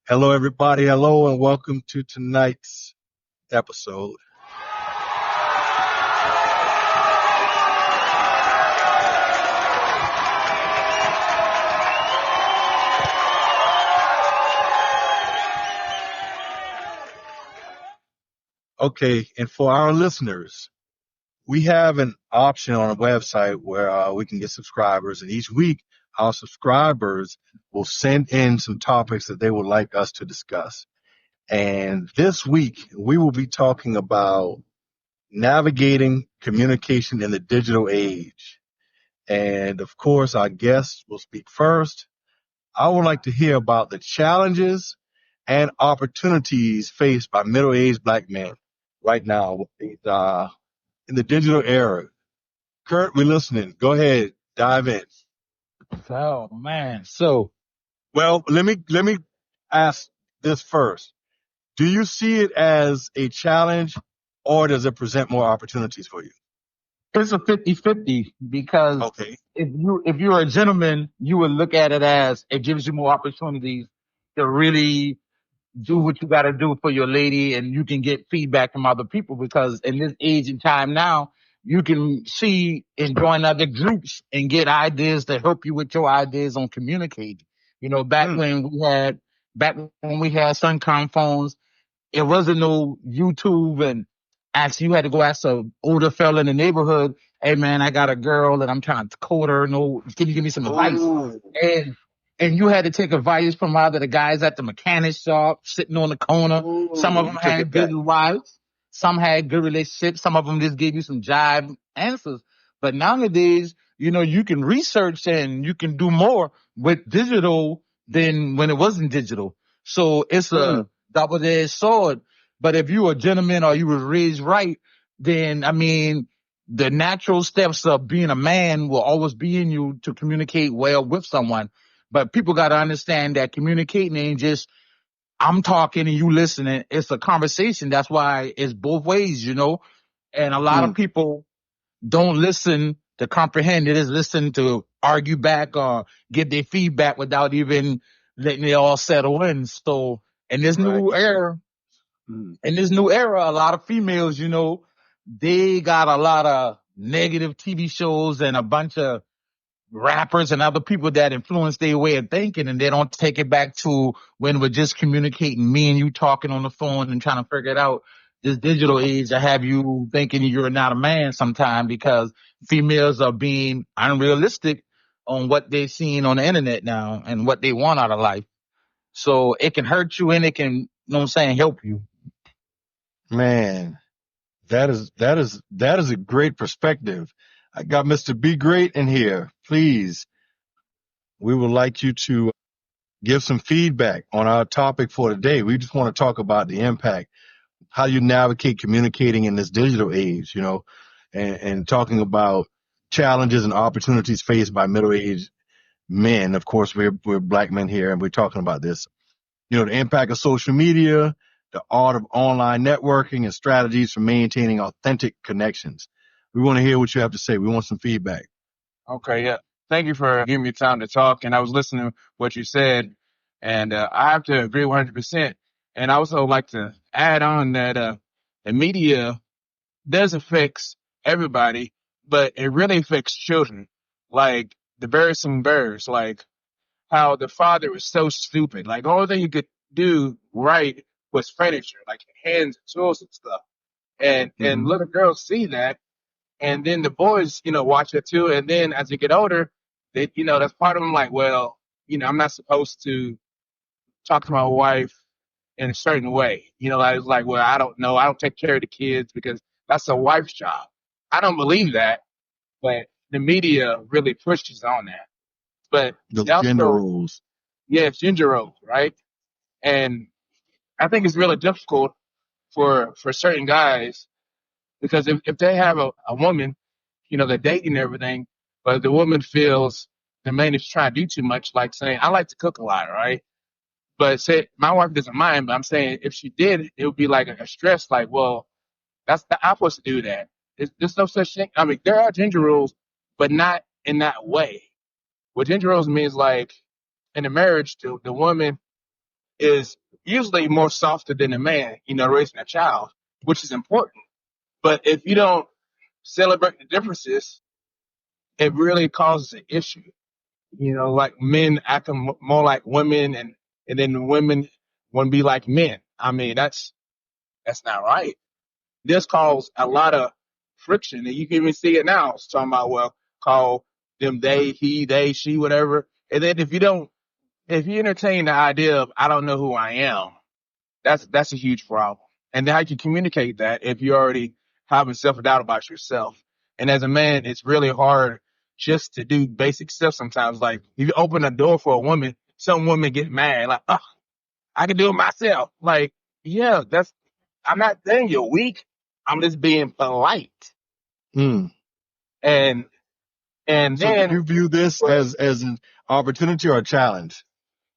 Hello, everybody. Hello, and welcome to tonight's episode. Okay, and for our listeners, we have an option on our website where we can get subscribers, and each week our subscribers will send in some topics that they would like us to discuss. And this week, we will be talking about navigating communication in the digital age. And of course, our guest will speak first. I would like to hear about the challenges and opportunities faced by middle-aged black men right now in the digital era. Kurt, we're listening. Go ahead, dive in. Oh man. So Well, let me ask this first. Do you see it as a challenge, or does it present more opportunities for you? it's a 50-50 because Okay. if you're a gentleman, you would look at it as it gives you more opportunities to really do what you got to do for your lady, and you can get feedback from other people because in this age and time now, you can see and join other groups and get ideas to help you with your ideas on communicating. You know, Mm, back when we had Suncom phones, it wasn't no YouTube and you had to go ask a older fella in the neighborhood, hey man, I got a girl and I'm trying to court her. No, can you give me some advice? ooh, And and you had to take advice from either the guys at the mechanic shop sitting on the corner. Some of ooh, them you took had it good back. wives. Some had good relationships. Some of them just gave you some jive answers. But nowadays, you can research and you can do more with digital than when it wasn't digital. So it's Mm, a double-edged sword. But if you a gentleman or you was raised right, then I mean, the natural steps of being a man will always be in you to communicate well with someone. But people got to understand that communicating ain't just I'm talking and you listening. It's a conversation. That's why it's both ways. And a lot of mm, people don't listen to comprehend. They just listen to argue back or give their feedback without even letting it all settle in. So in this right. new era, Mm, a lot of females, they got a lot of negative TV shows and a bunch of rappers and other people that influence their way of thinking, and they don't take it back to when we're just communicating, me and you talking on the phone and trying to figure it out. This digital age, I have you thinking you're not a man sometime because females are being unrealistic on what they're seeing on the internet now and what they want out of life. So it can hurt you and it can, what I'm saying, help you. man. That is a great perspective. I got Mr. Be Great in here. Please, we would like you to give some feedback on our topic for today. We just want to talk about the impact, how you navigate communicating in this digital age, and talking about challenges and opportunities faced by middle-aged men. Of course, we're black men here, and we're talking about this. The impact of social media, the art of online networking, and strategies for maintaining authentic connections. We want to hear what you have to say. We want some feedback. Okay, yeah. Thank you for giving me time to talk. And I was listening to what you said, and I have to agree 100%. And I also like to add on that the media does affect everybody, but it really affects children. Like the Bearson Bears, like how the father was so stupid. Like the only thing you could do right was furniture, like hands and tools and stuff. And Hmm. little girls see that, and then the boys, watch it too. And then as they get older, that's part of them like, well, I'm not supposed to talk to my wife in a certain way. I was like, well, I don't know. I don't take care of the kids because that's a wife's job. I don't believe that, but the media really pushes on that. But Those gender also, roles. yeah, it's ginger roles, right? And I think it's really difficult for certain guys because if they have a woman, they're dating and everything, but the woman feels the man is trying to do too much, like saying, I like to cook a lot, right? But say my wife doesn't mind, but I'm saying if she did, it would be like a stress, like, well, I'm supposed to do that. There's no such thing. I mean, there are gender rules, but not in that way. What gender rules means like in a marriage, the woman is usually more softer than a man, raising a child, which is important. But if you don't celebrate the differences, it really causes an issue. Like men acting more like women, and then women want to be like men. I mean, that's not right. This caused a lot of friction, and you can even see it now. It's talking about, well, call them they, he, they, she, whatever. And then if you entertain the idea of I don't know who I am, that's a huge problem. And then how you communicate that if you're already having self doubt about yourself. And as a man, it's really hard just to do basic stuff sometimes. Like if you open a door for a woman, some women get mad, like, oh, I can do it myself. Like, yeah, I'm not saying you're weak. I'm just being polite. Mm. And So do then you view this as an opportunity or a challenge,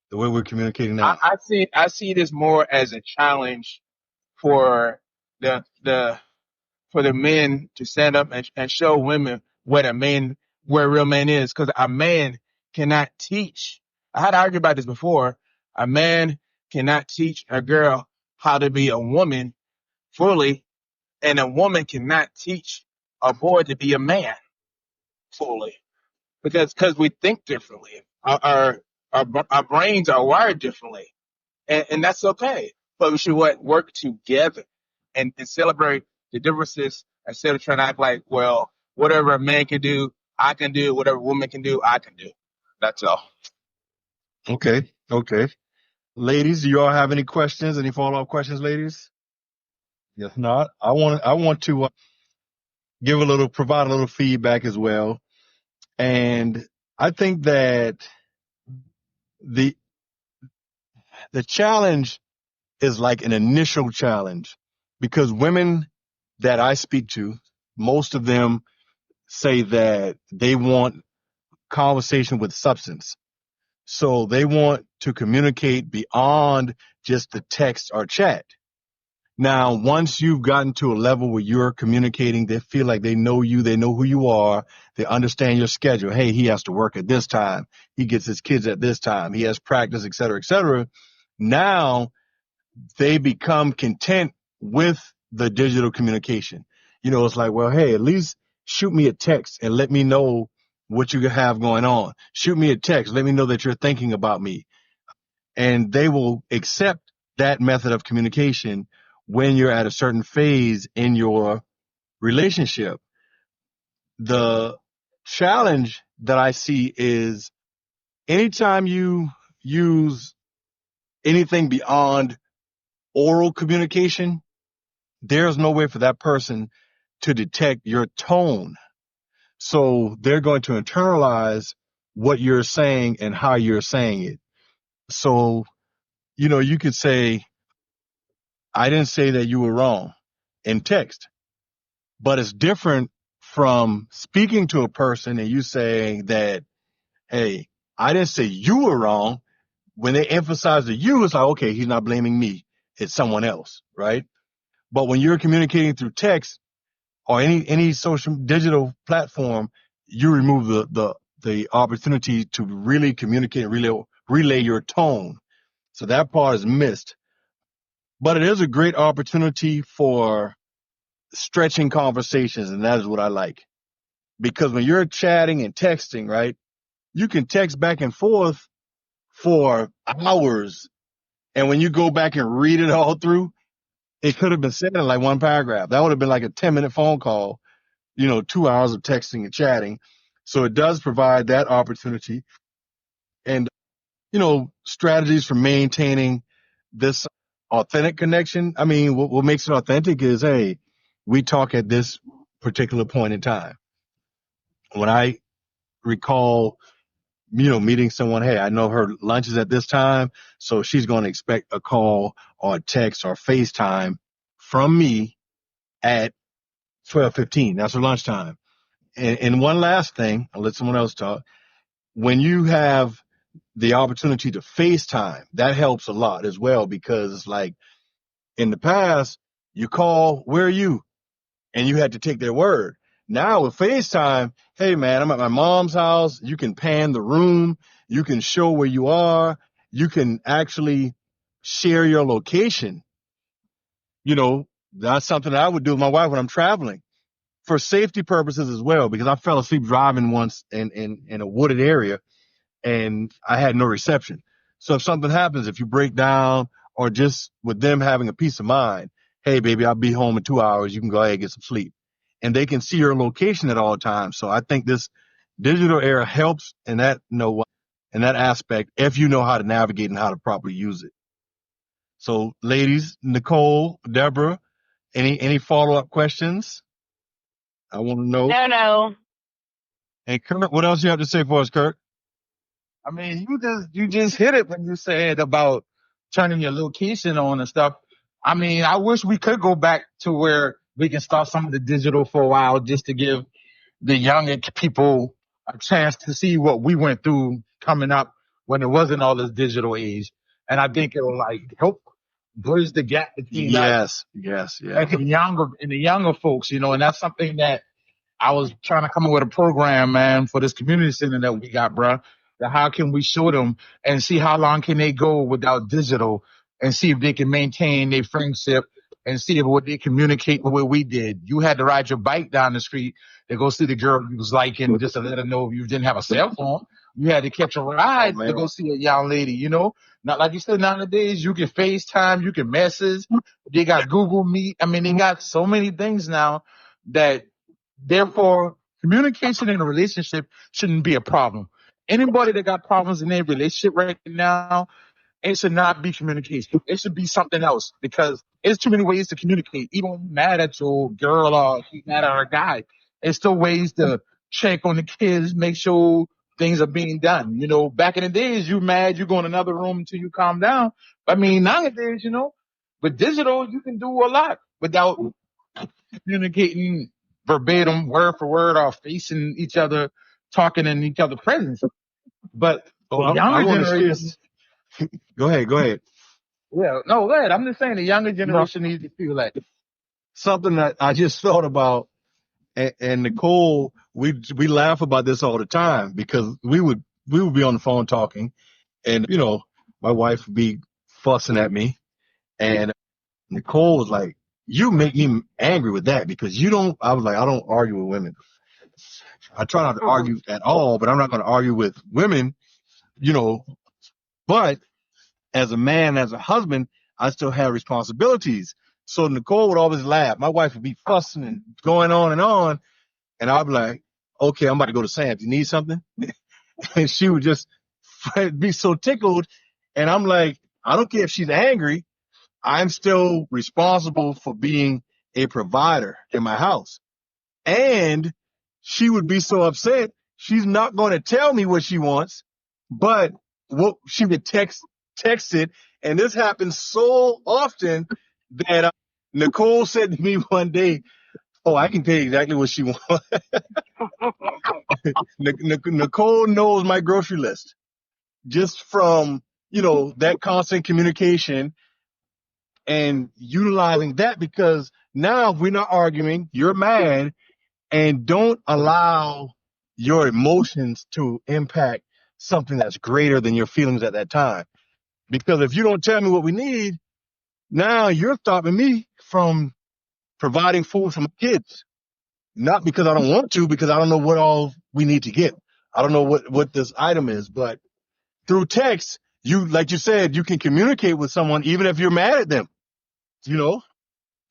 the way we're communicating now? I see this more as a challenge for the for the men to stand up and show women where a real man is. Because a man cannot teach. I had to argue about this before. A man cannot teach a girl how to be a woman fully, and a woman cannot teach a boy to be a man fully. Because we think differently. Our brains are wired differently, and that's okay. But we should work together and celebrate the differences instead of trying to act like, well, whatever a man can do, I can do. Whatever a woman can do, I can do. That's all. Okay. Okay. Ladies, do you all have any questions? Any follow-up questions, ladies? If not, I want to provide a little feedback as well. And I think that the the challenge is like an initial challenge because women that I speak to, most of them say that they want conversation with substance. So they want to communicate beyond just the text or chat. Now, once you've gotten to a level where you're communicating, they feel like they know you, they know who you are, they understand your schedule. Hey, he has to work at this time. He gets his kids at this time. He has practice, et cetera, et cetera. Now they become content with the digital communication. It's like, well, hey, at least shoot me a text and let me know what you have going on. Shoot me a text. Let me know that you're thinking about me. And they will accept that method of communication when you're at a certain phase in your relationship. The challenge that I see is anytime you use anything beyond oral communication, there's no way for that person to detect your tone. So they're going to internalize what you're saying and how you're saying it. So, you could say, I didn't say that you were wrong in text, but it's different from speaking to a person and you saying that, hey, I didn't say you were wrong. When they emphasize the you, it's like, okay, he's not blaming me. It's someone else, right? But when you're communicating through text, or any social digital platform, you remove the opportunity to really communicate and relay your tone. So that part is missed. But it is a great opportunity for stretching conversations, and that is what I like. Because when you're chatting and texting, right, you can text back and forth for hours. And when you go back and read it all through, it could have been said in like one paragraph. That would have been like a 10-minute phone call, 2 hours of texting and chatting. So it does provide that opportunity and, strategies for maintaining this authentic connection. I mean, what makes it authentic is, hey, we talk at this particular point in time. When I recall, meeting someone, hey, I know her lunch is at this time, so she's going to expect a call or a text or FaceTime from me at 12:15. That's her lunchtime. And one last thing, I'll let someone else talk. When you have the opportunity to FaceTime, that helps a lot as well because it's like in the past, you call, where are you? And you had to take their word. Now with FaceTime, hey man, I'm at my mom's house. You can pan the room. You can show where you are. You can actually share your location. You know, that's something that I would do with my wife when I'm traveling for safety purposes as well, because I fell asleep driving once in a wooded area and I had no reception. So if something happens, if you break down or just with them having a peace of mind, hey, baby, I'll be home in 2 hours. You can go ahead and get some sleep. And they can see your location at all times. So I think this digital era helps in that aspect if you know how to navigate and how to properly use it. So ladies, Nicole, Deborah, any follow up questions? I want to know. No, no. And Kurt, what else you have to say for us, Kurt? I mean, you just hit it when you said about turning your location on and stuff. I mean, I wish we could go back to where we can start some of the digital for a while just to give the younger people a chance to see what we went through coming up when it wasn't all this digital age. And I think it'll like help bridge the gap between us Yes. and the younger folks, and that's something that I was trying to come up with a program, man, for this community center that we got, bruh. That how can we show them and see how long can they go without digital and see if they can maintain their friendship and see if what they communicate the way we did. You had to ride your bike down the street to go see the girl you was liking just to let her know if you didn't have a cell phone. You had to catch a ride to go see a young lady, Not like you said nowadays, you can FaceTime, you can message. They got Google Meet. I mean, they got so many things now that therefore, communication in a relationship shouldn't be a problem. Anybody that got problems in their relationship right now, it should not be communication. It should be something else because there's too many ways to communicate. Even when you're mad at your girl or she's mad at her guy, there's still ways to check on the kids, make sure things are being done. Back in the days, you mad, you go in another room until you calm down. I mean, nowadays, with digital, you can do a lot without communicating verbatim, word for word, or facing each other, talking in each other's presence. But Oh, the I younger want to share. generation, Go ahead. no, go ahead. I'm just saying the younger generation needs to feel that. Something that I just thought about, and Nicole, we laugh about this all the time because we would be on the phone talking, and my wife would be fussing at me, and Nicole was like, "You make me angry with that because you don't." I was like, "I don't argue with women. I try not to argue at all, but I'm not going to argue with women, you know." But as a man, as a husband, I still have responsibilities. So Nicole would always laugh. My wife would be fussing and going on, and I'd be like, "Okay, I'm about to go to Sam's. You need something?" And she would just be so tickled. And I'm like, I don't care if she's angry. I'm still responsible for being a provider in my house. And she would be so upset. She's not going to tell me what she wants, but what she would text it. And this happens so often that Nicole said to me one day, "Oh, I can tell you exactly what she wants." Nicole knows my grocery list just from, that constant communication and utilizing that, because now we're not arguing, you're mad, and don't allow your emotions to impact something that's greater than your feelings at that time. Because if you don't tell me what we need, now you're stopping me from providing food for my kids. Not because I don't want to, because I don't know what all we need to get. I don't know what this item is, but through text, like you said, you can communicate with someone even if you're mad at them. You know,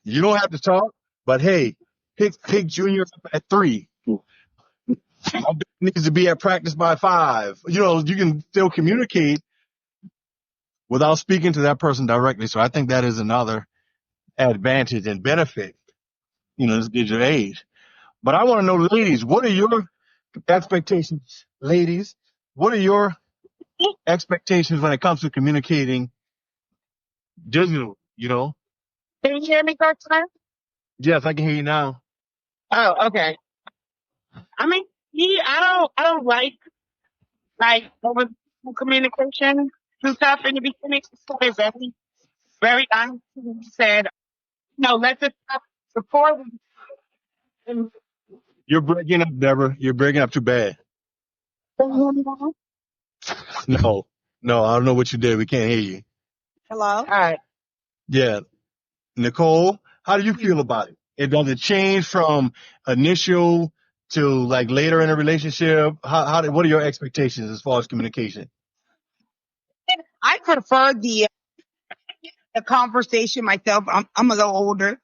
you don't have to talk, but hey, pick Junior up at 3. Needs to be at practice by 5. You can still communicate without speaking to that person directly. So I think that is another advantage and benefit, this digital age. But I want to know, ladies, what are your expectations? Ladies, what are your expectations when it comes to communicating digital? Can you hear me, Koshon? Yes, I can hear you now. Oh, okay. I mean, I don't like over communication too tough in the beginning. So they're very, very honest. He said, no, let's just support and You're breaking up, Deborah. You're breaking up too bad. No, I don't know what you did. We can't hear you. All right. Yeah. Nicole, how do you feel about it? Does it change from initial to like later in a relationship? What are your expectations as far as communication? I prefer the conversation myself. I'm a little older.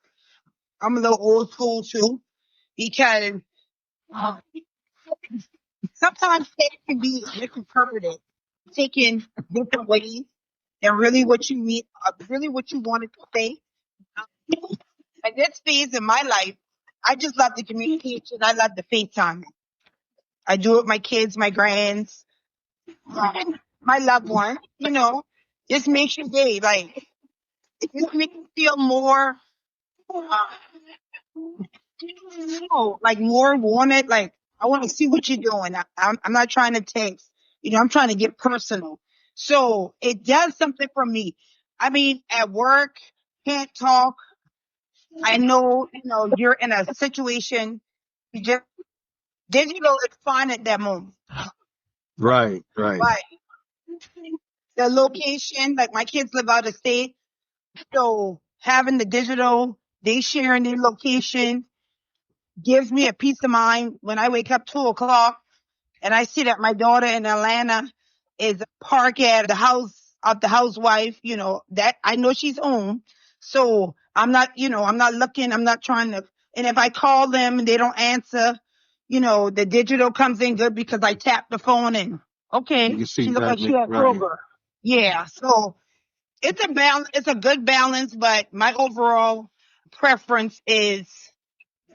I'm a little old school too because uh, sometimes things can be misinterpreted, taken different ways than really what you mean, really what you wanted to say. At this phase in my life, I just love the communication. I love the FaceTime. I do it with my kids, my grands, my loved one. Just makes your day. Like, it just makes you feel more, like more wanted. Like, I want to see what you're doing. I'm not trying to text. I'm trying to get personal. So it does something for me. I mean, at work, can't talk. I know, you're in a situation. You just digital is fine at that moment, Right, right. but the location, like my kids live out of state, so having the digital, they sharing their location gives me a peace of mind when I wake up 2 o'clock and I see that my daughter in Atlanta is parked at the house of the housewife, that I know she's home. So I'm not looking, I'm not trying to, and if I call them and they don't answer, the digital comes in good because I tap the phone and You okay, can she see look that, like she at right. Kroger. Yeah. So it's a balance, it's a good balance, but my overall preference is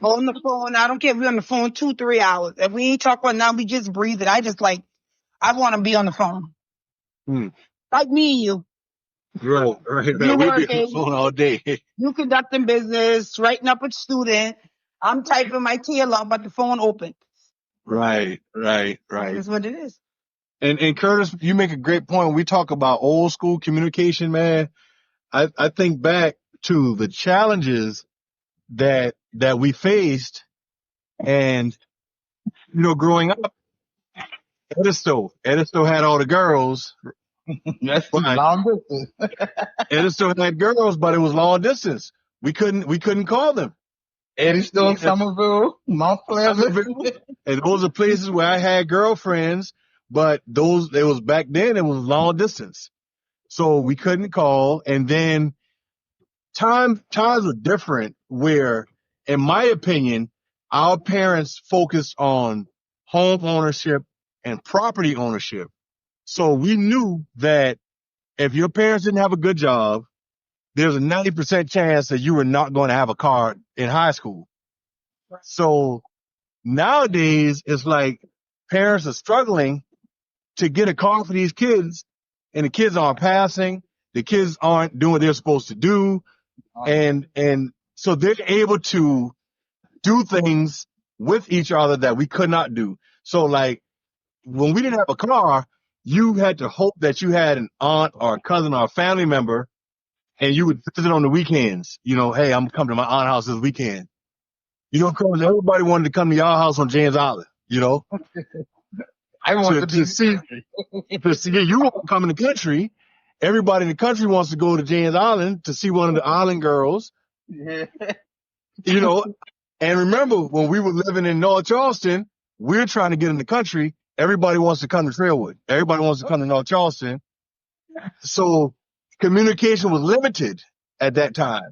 on the phone. I don't care if we're on the phone 2, 3 hours. If we ain't talking about now, we just breathe it. I want to be on the phone. Hmm. Like me and you. Right, right, You right. We'll be on the working, phone all day. you conducting business, writing up a student. I'm typing my tail off, but the phone open. Right, right, right. That's what it is. And Curtis, you make a great point. When we talk about old school communication, man, I think back to the challenges that we faced and growing up, Edisto had all the girls, That's too but long distance. Edisto had girls, but it was long distance. We couldn't call them. Eddie Stone, And Somerville, Mount Pleasant. Somerville, and those are places where I had girlfriends, but it was back then, it was long distance. So we couldn't call. And then times were different where, in my opinion, our parents focused on home ownership and property ownership. So we knew that if your parents didn't have a good job, there's a 90% chance that you were not going to have a car in high school. So nowadays, it's like parents are struggling to get a car for these kids, and the kids aren't passing. The kids aren't doing what they're supposed to do. And so they're able to do things with each other that we could not do. So like when we didn't have a car, you had to hope that you had an aunt or a cousin or a family member and you would visit on the weekends. Hey, I'm coming to my aunt's house this weekend. Because everybody wanted to come to your house on James Island, I want to, to be to in the see, country. to see you want to come in the country. Everybody in the country wants to go to James Island to see one of the island girls, Yeah. you know, And remember, when we were living in North Charleston, we're trying to get in the country. Everybody wants to come to Trailwood. Everybody wants to come to North Charleston. So communication was limited at that time.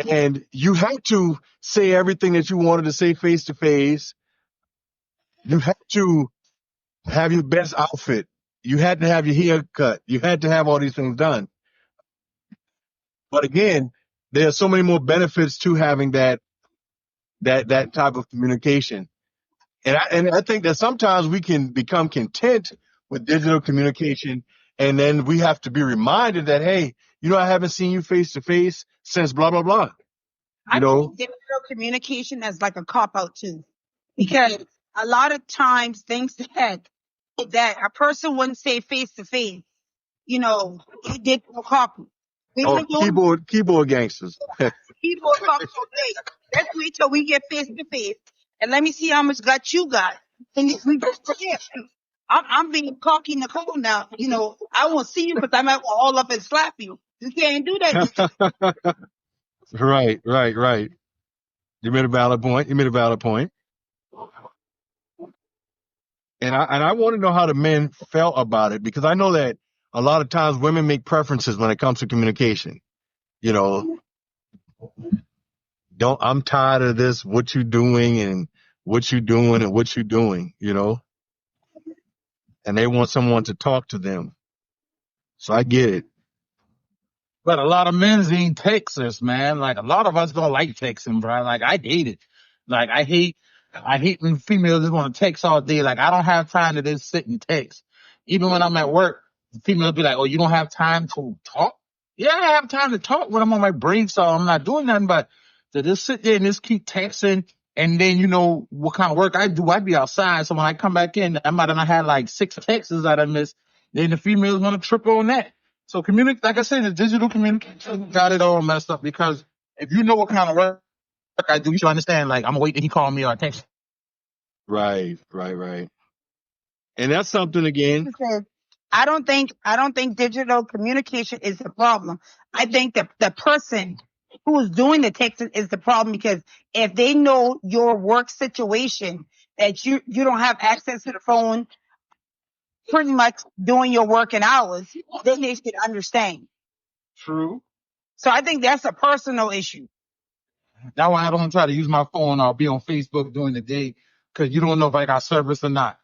And you had to say everything that you wanted to say face to face. You had to have your best outfit. You had to have your hair cut. You had to have all these things done. But again, there are so many more benefits to having that type of communication. And I think that sometimes we can become content with digital communication, and then we have to be reminded that, hey, I haven't seen you face to face since blah blah blah. I think digital communication is like a cop out too, because a lot of times things that a person wouldn't say face to face, they did no copy. We Oh, don't know keyboard gangsters. people talk so late. Let's wait till we get face to face, and let me see how much gut you got. And we just forget. I'm being cocky Nicole now. I won't see you because I might all up and slap you. You can't do that. Right, right, right. You made a valid point. You made a valid point. And I want to know how the men felt about it because I know that a lot of times women make preferences when it comes to communication. You know, don't I'm tired of this, what you doing and what you doing and what you doing, and they want someone to talk to them. So I get it. But a lot of men ain't texters, man. Like a lot of us don't like texting, bro. Like I hate it. Like I hate when females just want to text all day. Like I don't have time to just sit and text. Even when I'm at work, the females be like, "Oh, you don't have time to talk?" Yeah, I have time to talk when I'm on my break, so I'm not doing nothing. But to just sit there and just keep texting, and then you know what kind of work I do? I be outside, so when I come back in, I might have had like 6 texts that I missed. Then the females want to trip on that. So like I said, the digital communication got it all messed up because if you know what kind of work I do, you should understand. Like I'm gonna wait till he call me or text. Right, right, right. And that's something again. Says, I don't think digital communication is the problem. I think that the person who's doing the texting is the problem because if they know your work situation that you don't have access to the phone pretty much doing your working hours, then they should understand. True. So I think that's a personal issue. That's why I don't try to use my phone or be on Facebook during the day because you don't know if I got service or not.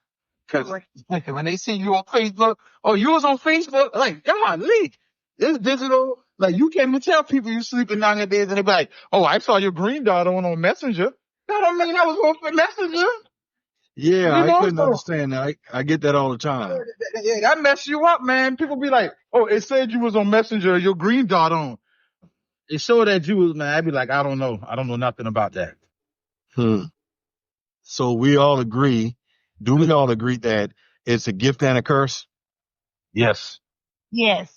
Because like, when they see you on Facebook, oh, you was on Facebook, like, golly, it's digital. Like, you can't even tell people you sleeping nowadays, and they be like, oh, I saw your green dot on Messenger. That don't mean I was on Messenger. Yeah, You I know, couldn't so understand that. I get that all the time. yeah, that mess you up, man. People be like, oh, it said you was on Messenger, your green dot on. It showed that you was, man. I'd be like, I don't know. I don't know nothing about that. Hmm. So we all agree. Do we all agree that it's a gift and a curse? Yes. Yes.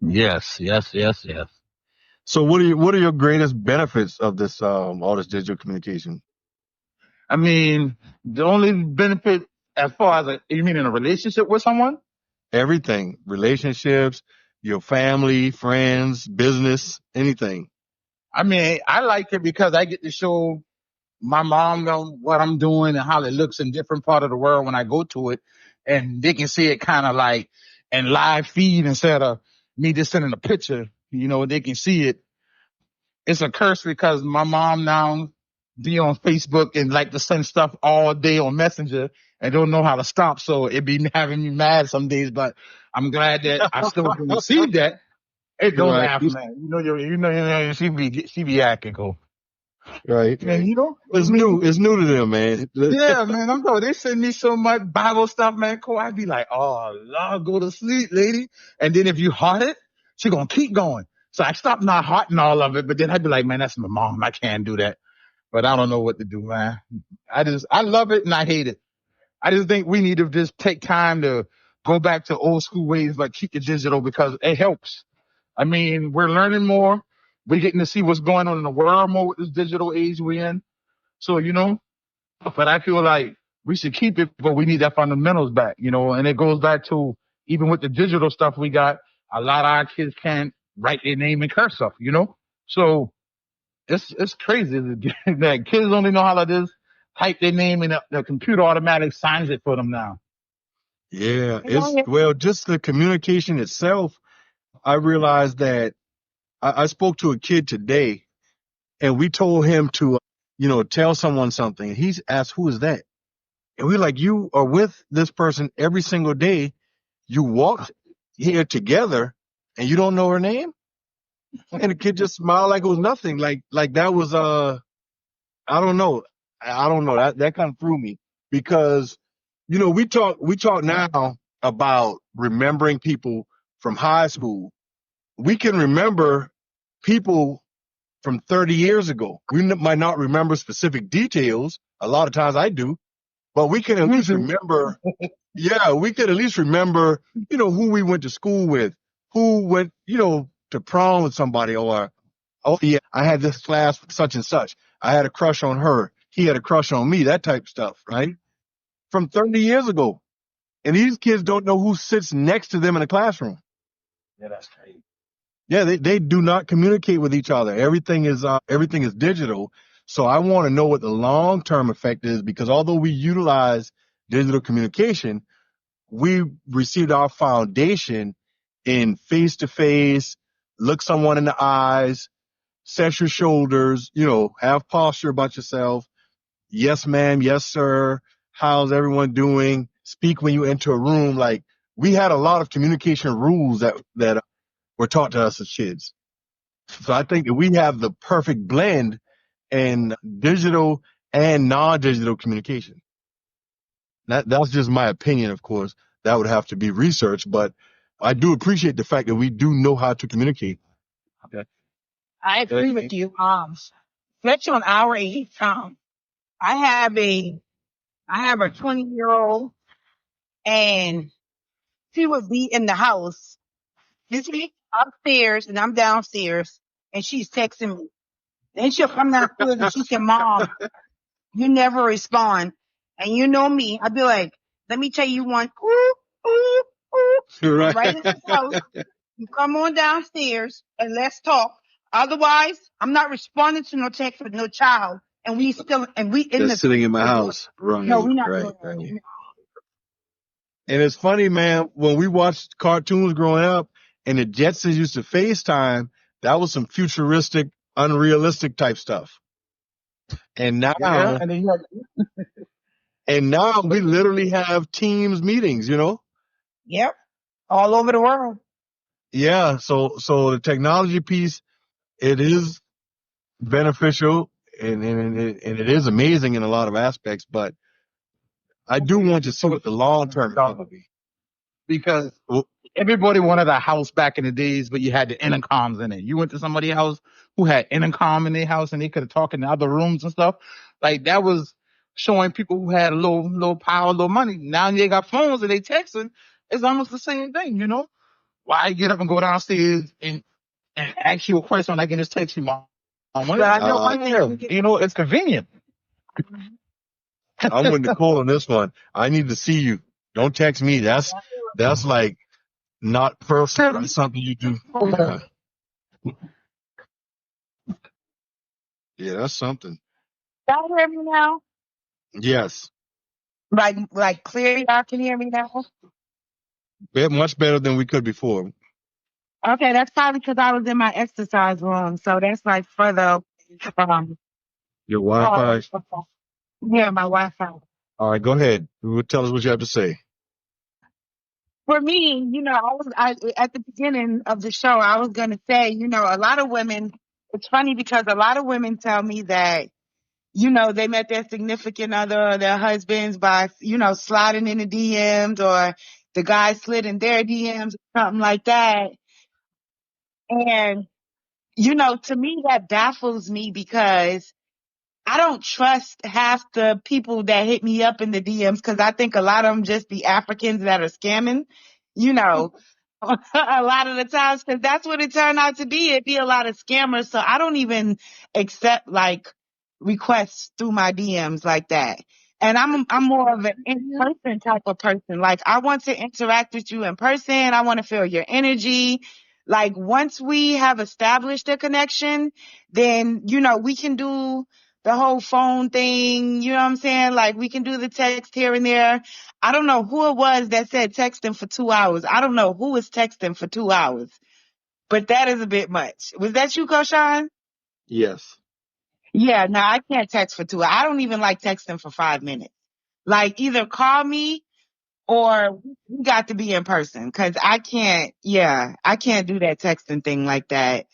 Yes, yes, yes, yes. So what are your greatest benefits of this all this digital communication? I mean, the only benefit as far as you mean in a relationship with someone? Everything, relationships, your family, friends, business, anything. I mean, I like it because I get to show my mom what I'm doing and how it looks in different part of the world when I go to it, and they can see it kind of like in live feed instead of me just sending a picture. You know, they can see it. It's a curse because my mom now be on Facebook and like to send stuff all day on Messenger and don't know how to stop. So it be having me mad some days, but I'm glad that I still can receive that. Hey, don't Right, laugh, man. She be acting cool. right. Man, you know, I It's mean, new. It's new to them, man. yeah, man, I'm going, they send me so much Bible stuff, man. Cool. I'd be like, oh, Lord, go to sleep, lady. And then if you heart it, she gonna keep going. So I stopped not hearting all of it, but then I'd be like, man, that's my mom. I can't do that. But I don't know what to do, man. I love it and I hate it. I just think we need to just take time to go back to old school ways, but keep it digital because it helps. I mean, we're learning more. We're getting to see what's going on in the world more with this digital age we're in. So, you know, but I feel like we should keep it, but we need that fundamentals back, you know, and it goes back to even with the digital stuff we got, a lot of our kids can't write their name in cursive, you know? So it's crazy that kids only know how to just type their name and the computer automatically signs it for them now. Yeah, You know, just the communication itself. I realized that I spoke to a kid today and we told him to, tell someone something. And he's asked, who is that? And we're like, you are with this person every single day. You walked here together and you don't know her name? And the kid just smiled like it was nothing. Like that was, I don't know. I don't know. That kind of threw me because, we talk now about remembering people from high school. We can remember people from 30 years ago. We might not remember specific details. A lot of times I do, but we can at You least do. remember. Yeah, we could at least remember, who we went to school with, who went, to prom with somebody, or, oh yeah, I had this class with such and such. I had a crush on her. He had a crush on me, that type of stuff, right? From 30 years ago. And these kids don't know who sits next to them in the classroom. Yeah, that's crazy. Yeah, they do not communicate with each other. Everything is digital. So I want to know what the long term effect is, because although we utilize digital communication, we received our foundation in face to face, look someone in the eyes, set your shoulders, have posture about yourself. Yes, ma'am. Yes, sir. How's everyone doing? Speak when you enter a room. Like, we had a lot of communication rules that were taught to us as kids. So I think that we have the perfect blend in digital and non-digital communication. That's just my opinion, of course. That would have to be researched, but I do appreciate the fact that we do know how to communicate. Okay. I agree with you. Especially on our age. I have a I have a 20-year-old, and she would be in the house. This week upstairs and I'm downstairs, and she's texting me. Then she'll come downstairs and she said, "Mom, you never respond." And you know me, I'd be like, "Let me tell you one." Ooh, ooh, ooh. Right. Right in the house. You come on downstairs and let's talk. Otherwise, I'm not responding to no text with no child. And we in That's sitting in my house. Right. No, we're not Right. doing Right. that. And it's funny, man, when we watched cartoons growing up and the Jetsons used to FaceTime, that was some futuristic, unrealistic type stuff. And Yeah, now, and then you had, we literally have Teams meetings, Yep. All over the world. Yeah. So the technology piece, it is beneficial and it is amazing in a lot of aspects, but I do want to see what the long term will be. because Well, everybody wanted a house back in the days, but you had the intercoms in it. You went to somebody's house who had intercom in their house and they could talk in the other rooms and stuff. Like that was showing people who had a little power, a little money. Now they got phones and they texting. It's almost the same thing, you know? Why get up and go downstairs and ask you a question like I can just text you my money? But I know one thing. You know, it's convenient. I'm with Nicole on this one. I need to see you. Don't text me. That's like not personal. That's something you do. Yeah, that's something. Y'all hear me now? Yes. Like clear, y'all can hear me now? Much better than we could before. Okay, that's probably because I was in my exercise room. So that's like further from Your Wi-Fi. yeah, my Wi-Fi. All right, go ahead. Tell us what you have to say. For me, at the beginning of the show, I was gonna say, a lot of women. It's funny because a lot of women tell me that, they met their significant other or their husbands by, sliding in the DMs, or the guy slid in their DMs or something like that. And, to me, that baffles me because I don't trust half the people that hit me up in the DMs, because I think a lot of them just be Africans that are scamming, you know, a lot of the times, because that's what it turned out to be. It'd be a lot of scammers. So I don't even accept like requests through my DMs like that. And I'm more of an in-person type of person. Like, I want to interact with you in person. I want to feel your energy. Like, once we have established a connection, then, we can do the whole phone thing. You know what I'm saying? Like, we can do the text here and there. I don't know who it was that said texting for 2 hours. I don't know who is texting for 2 hours, but that is a bit much. Was that you, Koshon? Yes. Yeah, no, I can't text for 2 hours. I don't even like texting for 5 minutes. Like, either call me or we got to be in person, because I can't do that texting thing like that.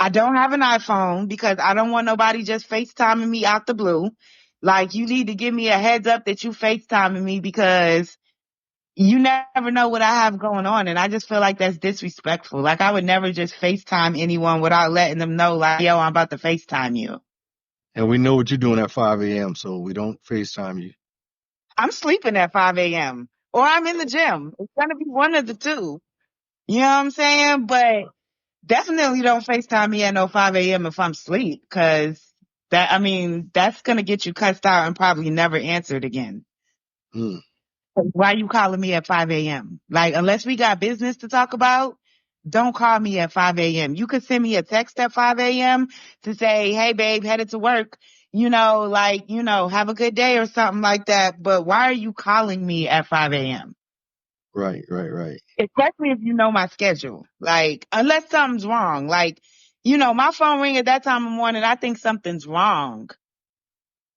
I don't have an iPhone because I don't want nobody just FaceTiming me out the blue. Like, you need to give me a heads up that you FaceTiming me, because you never know what I have going on. And I just feel like that's disrespectful. Like, I would never just FaceTime anyone without letting them know, like, yo, I'm about to FaceTime you. And we know what you're doing at 5 a.m., so we don't FaceTime you. I'm sleeping at 5 a.m. or I'm in the gym. It's going to be one of the two. You know what I'm saying? But definitely don't FaceTime me at no 5 a.m. if I'm asleep, because that's going to get you cussed out and probably never answered again. Mm. Why you calling me at 5 a.m.? Like, unless we got business to talk about, don't call me at 5 a.m. You could send me a text at 5 a.m. to say, hey, babe, headed to work, have a good day or something like that. But why are you calling me at 5 a.m.? Right, right, right. Especially if you know my schedule. Like, unless something's wrong. Like, my phone ring at that time of morning, I think something's wrong.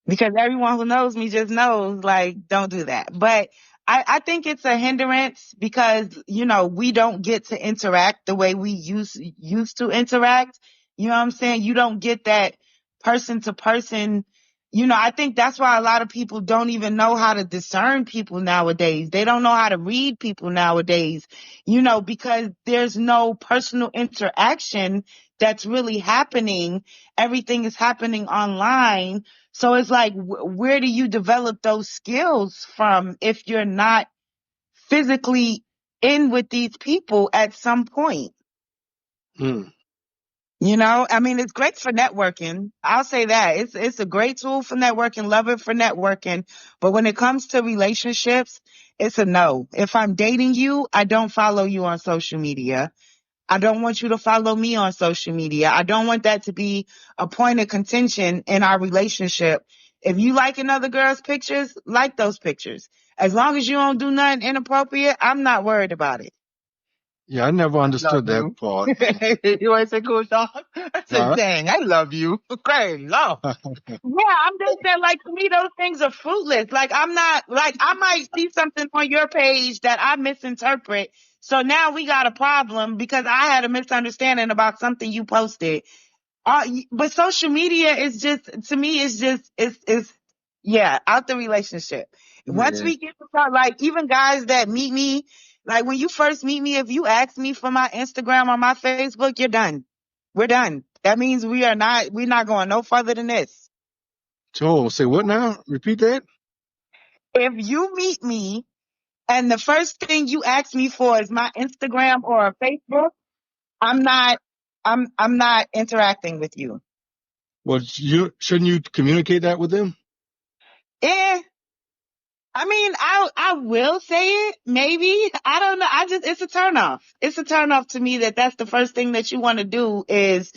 Because everyone who knows me just knows, like, don't do that. But I think it's a hindrance because, we don't get to interact the way we used to interact. You know what I'm saying? You don't get that person to person. I think that's why a lot of people don't even know how to discern people nowadays. They don't know how to read people nowadays, because there's no personal interaction that's really happening. Everything is happening online. So it's like, where do you develop those skills from if you're not physically in with these people at some point? Mm. I mean, it's great for networking. I'll say that. It's a great tool for networking, love it for networking. But when it comes to relationships, it's a no. If I'm dating you, I don't follow you on social media. I don't want you to follow me on social media. I don't want that to be a point of contention in our relationship. If you like another girl's pictures, like those pictures. As long as you don't do nothing inappropriate, I'm not worried about it. Yeah, I never I love understood that you. part. You want to say Koshon? I said, Huh? dang, I love you. Great love. Yeah, I'm just saying, like, to me, those things are fruitless. Like, I'm not, like, I might see something on your page that I misinterpret. So now we got a problem because I had a misunderstanding about something you posted. But social media is just, to me, yeah, out the relationship. Once Yeah. we get to talk, like, even guys that meet me, like, when you first meet me, if you ask me for my Instagram or my Facebook, you're done. We're done. That means we're not going no further than this. So, say what now? Repeat that? If you meet me and the first thing you ask me for is my Instagram or a Facebook, I'm not, I'm not interacting with you. Well, shouldn't you communicate that with them? Eh, I mean, I will say it, maybe. I don't know. It's a turnoff. It's a turnoff to me that's the first thing that you want to do is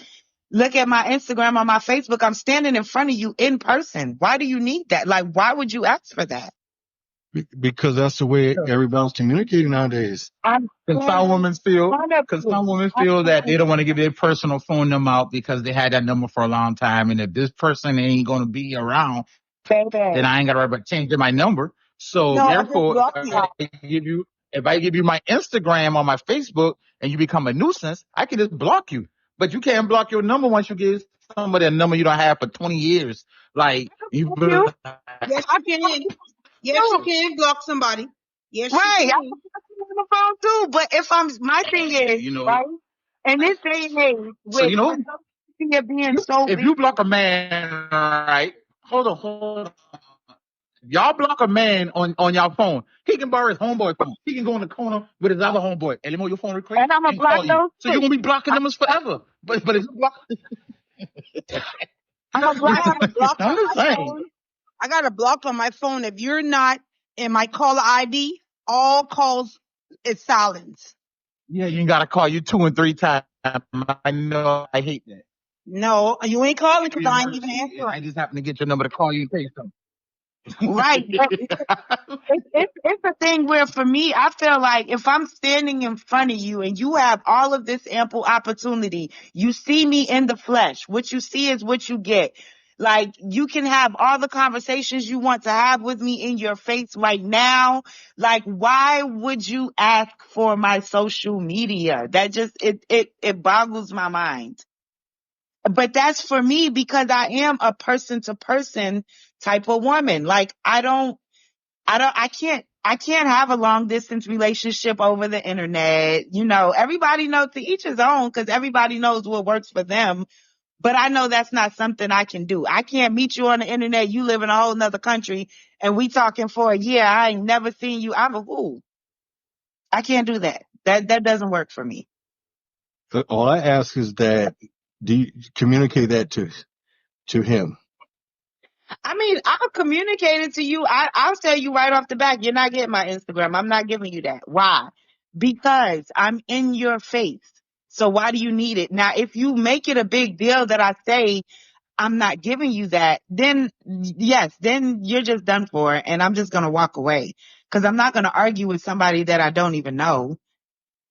look at my Instagram or my Facebook. I'm standing in front of you in person. Why do you need that? Like, why would you ask for that? Because that's the way everybody's communicating nowadays. I'm Cause some standing in women feel, front of cause you. some women feel that they don't want to give their personal phone number out because they had that number for a long time. And if this person ain't going to be around, then Baby. I ain't got to worry about changing my number. So No, I just therefore, blocked you. if I give you my Instagram or my Facebook and you become a nuisance, I can just block you. But you can't block your number once you give somebody a number you don't have for 20 years. Like you, Block you. Yes, you can. Yes, you No. can block somebody. Yes, you Right. I can. can block you on the phone too. But if my thing is, you know, right, in this day and age, so with social media being so if big, you block a man, right? Hold on. Y'all block a man on y'all phone. He can borrow his homeboy phone. He can go in the corner with his other homeboy and let your phone record and I'm going to and block call you. those So you're too. gonna be blocking them forever. But if you block, I'm going to I block have a them. block I'm on just my saying. phone. I got a block on my phone. If you're not in my caller ID, all calls is silence. Yeah, you ain't gotta call you 2 and 3 times. I know. I hate that. No, you ain't calling because Be I ain't even emergency. I answering. just happen to get your number to call you and say Right. something. It's a thing where for me, I feel like if I'm standing in front of you and you have all of this ample opportunity, you see me in the flesh. What you see is what you get. Like you can have all the conversations you want to have with me in your face right now. Like, why would you ask for my social media? That just, it boggles my mind. But that's for me because I am a person to person type of woman. Like I can't have a long distance relationship over the internet. Everybody knows, to each his own, because everybody knows what works for them. But I know that's not something I can do. I can't meet you on the internet. You live in a whole nother country and we talking for a year. I ain't never seen you. I'm a fool. I can't do that. That doesn't work for me. All I ask is that do you communicate that to him? I mean, I'll communicate it to you. I'll tell you right off the bat, you're not getting my Instagram. I'm not giving you that. Why? Because I'm in your face. So why do you need it? Now, if you make it a big deal that I say I'm not giving you that, then yes, then you're just done for, and I'm just going to walk away because I'm not going to argue with somebody that I don't even know.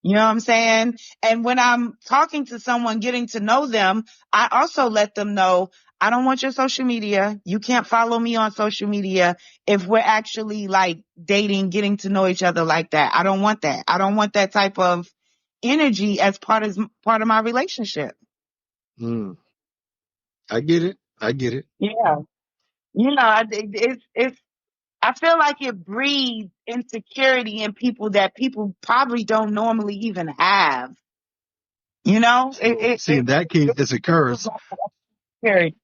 You know what I'm saying? And when I'm talking to someone, getting to know them, I also let them know I don't want your social media. You can't follow me on social media if we're actually like dating, getting to know each other like that. I don't want that. I don't want that type of energy as part of my relationship. Mm, I get it. I get it. Yeah. You know, it's I feel like it breeds insecurity in people that people probably don't normally even have. You know, So, see, in that case, it's a curse. scary.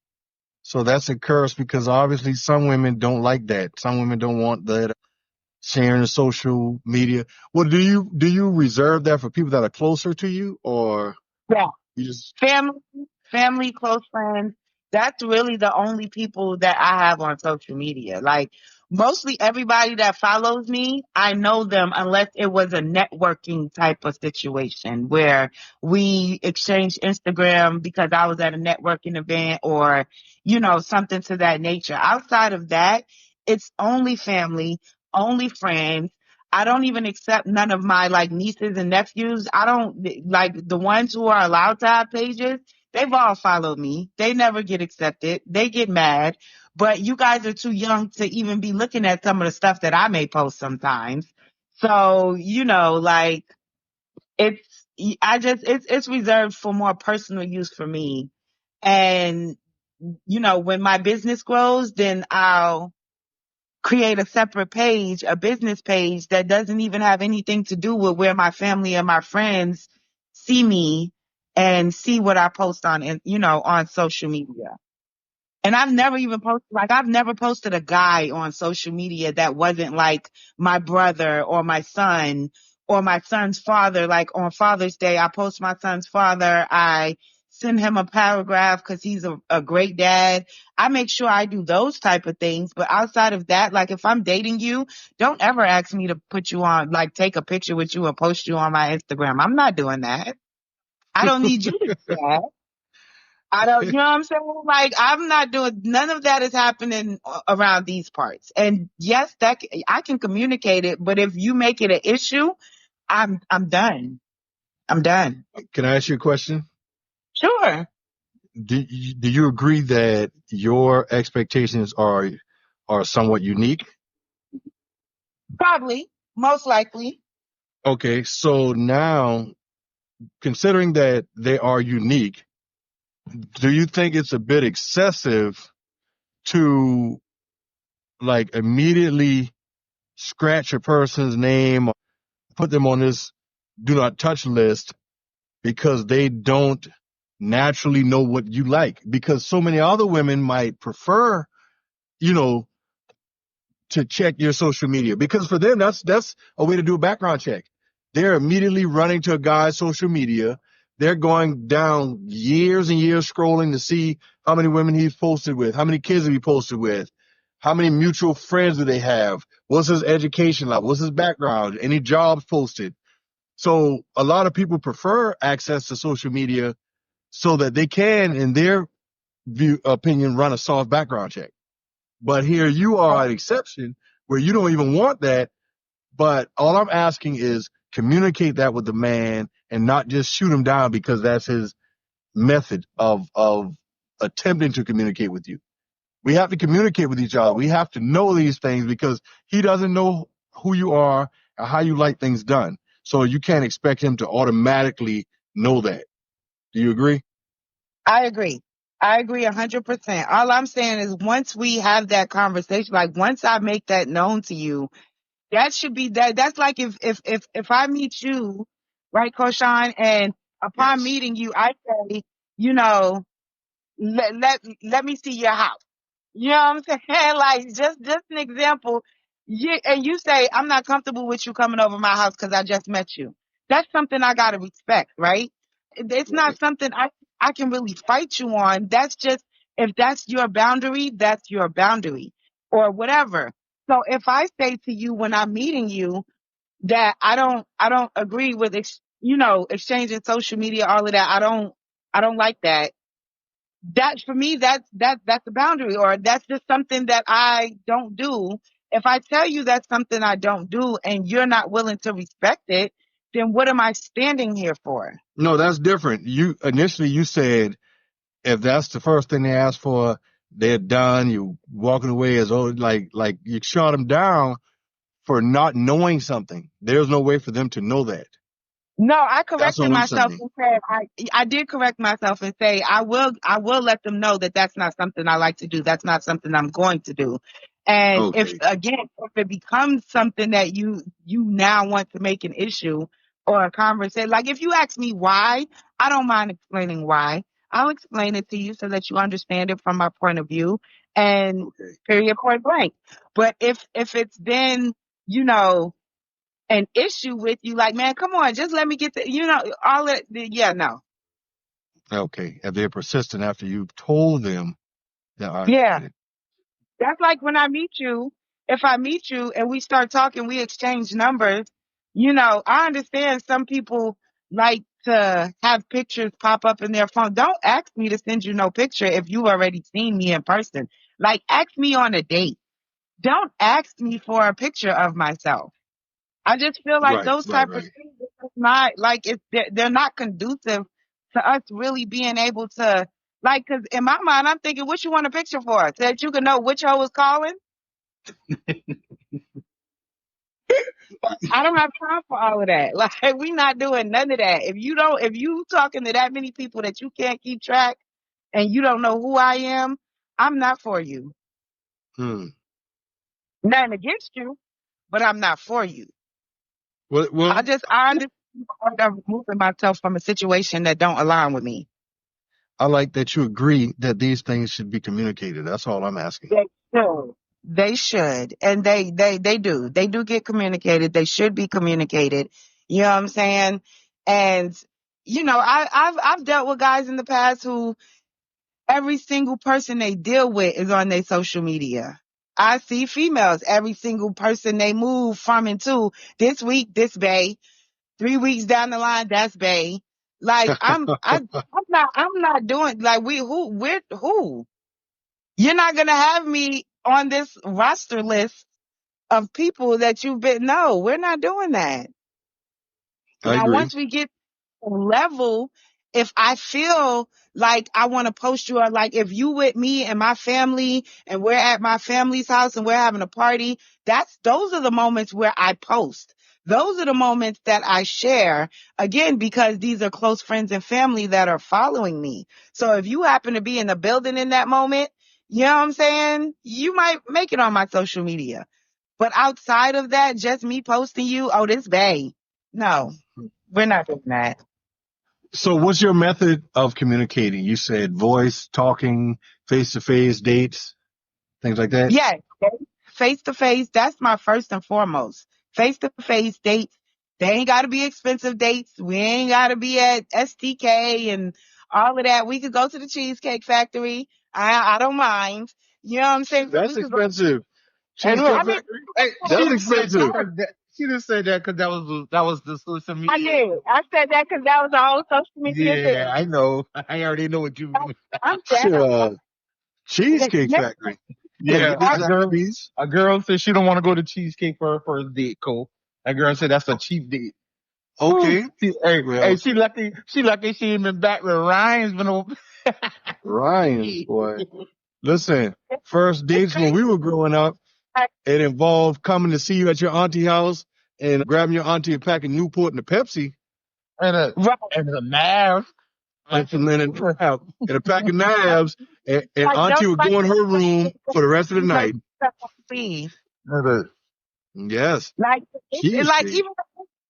So that's a curse because obviously some women don't like that. Some women don't want that sharing the social media. Well, do you reserve that for people that are closer to you, or Yeah. you just Family, family, close friends. That's really the only people that I have on social media. Like mostly everybody that follows me, I know them unless it was a networking type of situation where we exchanged Instagram because I was at a networking event or, something to that nature. Outside of that, it's only family, only friends. I don't even accept none of my like nieces and nephews. I don't like the ones who are allowed to have pages. They've all followed me. They never get accepted. They get mad. But you guys are too young to even be looking at some of the stuff that I may post sometimes. So, like it's it's reserved for more personal use for me. And when my business grows, then I'll create a separate page, a business page that doesn't even have anything to do with where my family and my friends see me and see what I post on, and on social media. And I've never posted a guy on social media that wasn't like my brother or my son or my son's father. Like on Father's Day, I post my son's father. I send him a paragraph because he's a great dad. I make sure I do those type of things. But outside of that, like if I'm dating you, don't ever ask me to put you on, like take a picture with you and post you on my Instagram. I'm not doing that. I don't need you to do that. I don't, you know what I'm saying? Like, I'm not doing, none of that is happening around these parts. And yes, I can communicate it, but if you make it an issue, I'm done. I'm done. can I ask you a question? Sure. Do you agree that your expectations are somewhat unique? Probably. Most likely. Okay, so now considering that they are unique, do you think it's a bit excessive to like immediately scratch a person's name or put them on this do not touch list because they don't naturally know what you like? Because so many other women might prefer, you know, to check your social media because for them that's a way to do a background check. They're immediately running to a guy's social media. They're going down years and years scrolling to see how many women he's posted with, how many kids have he posted with, how many mutual friends do they have, what's his education like, what's his background, any jobs posted. So a lot of people prefer access to social media so that they can, in their opinion, run a soft background check. But here you are an exception where you don't even want that. But all I'm asking is communicate that with the man and not just shoot him down because that's his method of attempting to communicate with you. We have to communicate with each other. We have to know these things because he doesn't know who you are or how you like things done. So you can't expect him to automatically know that. Do you agree? I agree. I agree 100%. All I'm saying is once we have that conversation, like once I make that known to you, that should be that. That's like if I meet you, right, Koshan, and upon Yes. meeting you, I say, you know, let me see your house. You know what I'm saying? Like just an example. And you say, I'm not comfortable with you coming over my house because I just met you. That's something I gotta respect, right? It's not Right. something I can really fight you on. That's just if that's your boundary, that's your boundary. Or whatever. So if I say to you when I'm meeting you that I don't agree with exchanging social media, all of that. I don't like that. That for me, that's a boundary, or that's just something that I don't do. If I tell you that's something I don't do and you're not willing to respect it, then what am I standing here for? No, that's different. You initially you said if that's the first thing they ask for, they're done. You walking away as old, like you shot them down for not knowing something. There's no way for them to know that. No, I That's corrected all I'm myself saying. and said I did correct myself and say I will let them know that that's not something I like to do. That's not something I'm going to do. And if Okay. again, if it becomes something that you now want to make an issue or a conversation, like if you ask me why, I don't mind explaining why. I'll explain it to you so that you understand it from my point of view, and Okay. period, point blank. But if it's been, you know, an issue with you, like, man, come on, just let me get the, all that. Yeah, no. Okay. If they're persistent after you've told them, yeah, I Yeah. get it. That's like when I meet you, if I meet you and we start talking, we exchange numbers, I understand some people like to have pictures pop up in their phone. Don't ask me to send you no picture if you already seen me in person. Like, ask me on a date. Don't ask me for a picture of myself. I just feel like Right, those right, type of right. things are not like they're not conducive to us really being able to, like, because in my mind I'm thinking, what you want a picture for, so that you can know which hoe is calling. I don't have time for all of that. Like, we not doing none of that. If you talking to that many people that you can't keep track and you don't know who I am, I'm not for you. Hmm. Nothing against you, but I'm not for you. Well, I understand the point of removing myself from a situation that don't align with me. I like that you agree that these things should be communicated. That's all I'm asking. They should. They should. And they do. They do get communicated. They should be communicated. You know what I'm saying? And I've dealt with guys in the past who every single person they deal with is on their social media. I see females, every single person they move from and to. This week, this bay. 3 weeks down the line, that's bay. Like, I'm not doing, like, who? You're not going to have me on this roster list of people that you've been. No, we're not doing that. I Now, agree. once we get level, if I feel like I want to post you, or like if you with me and my family and we're at my family's house and we're having a party, those are the moments where I post. Those are the moments that I share, again, because these are close friends and family that are following me. So if you happen to be in the building in that moment, you know what I'm saying? You might make it on my social media. But outside of that, just me posting you, oh, this bae. No, we're not doing that. So, what's your method of communicating? You said voice, talking, face to face, dates, things like that. Yeah, face to face, that's my first and foremost. Face to face dates. They ain't got to be expensive dates. We ain't got to be at STK and all of that. We could go to the Cheesecake Factory. I don't mind. You know what I'm saying? That's We could go. expensive. Hey, Cheesecake I look. mean, Factory. Hey, That's she just said that expensive. because she just said that because that was the social I media. did. I said that because that was the whole social media Yeah, thing. I know. I already know what you mean. I'm down. Sure. Cheesecake Factory. Yeah, Yeah, get the a girl, Zaxby's. a girl said she don't want to go to cheesecake for her first date. Cole. That girl said that's a cheap date. Whew. Okay. Hey, Well, she lucky. She lucky she ain't been back with Ryan's been over. Ryan's boy. Listen, first It's dates when crazy. we were growing up, it involved coming to see you at your auntie house and grabbing your auntie a pack of Newport and a Pepsi and a Right. and a math. and some linen trap and a pack of knives. And Like, auntie don't would like go in her room for the rest of the night. see. Yes. Like, it's like Cheesecake. even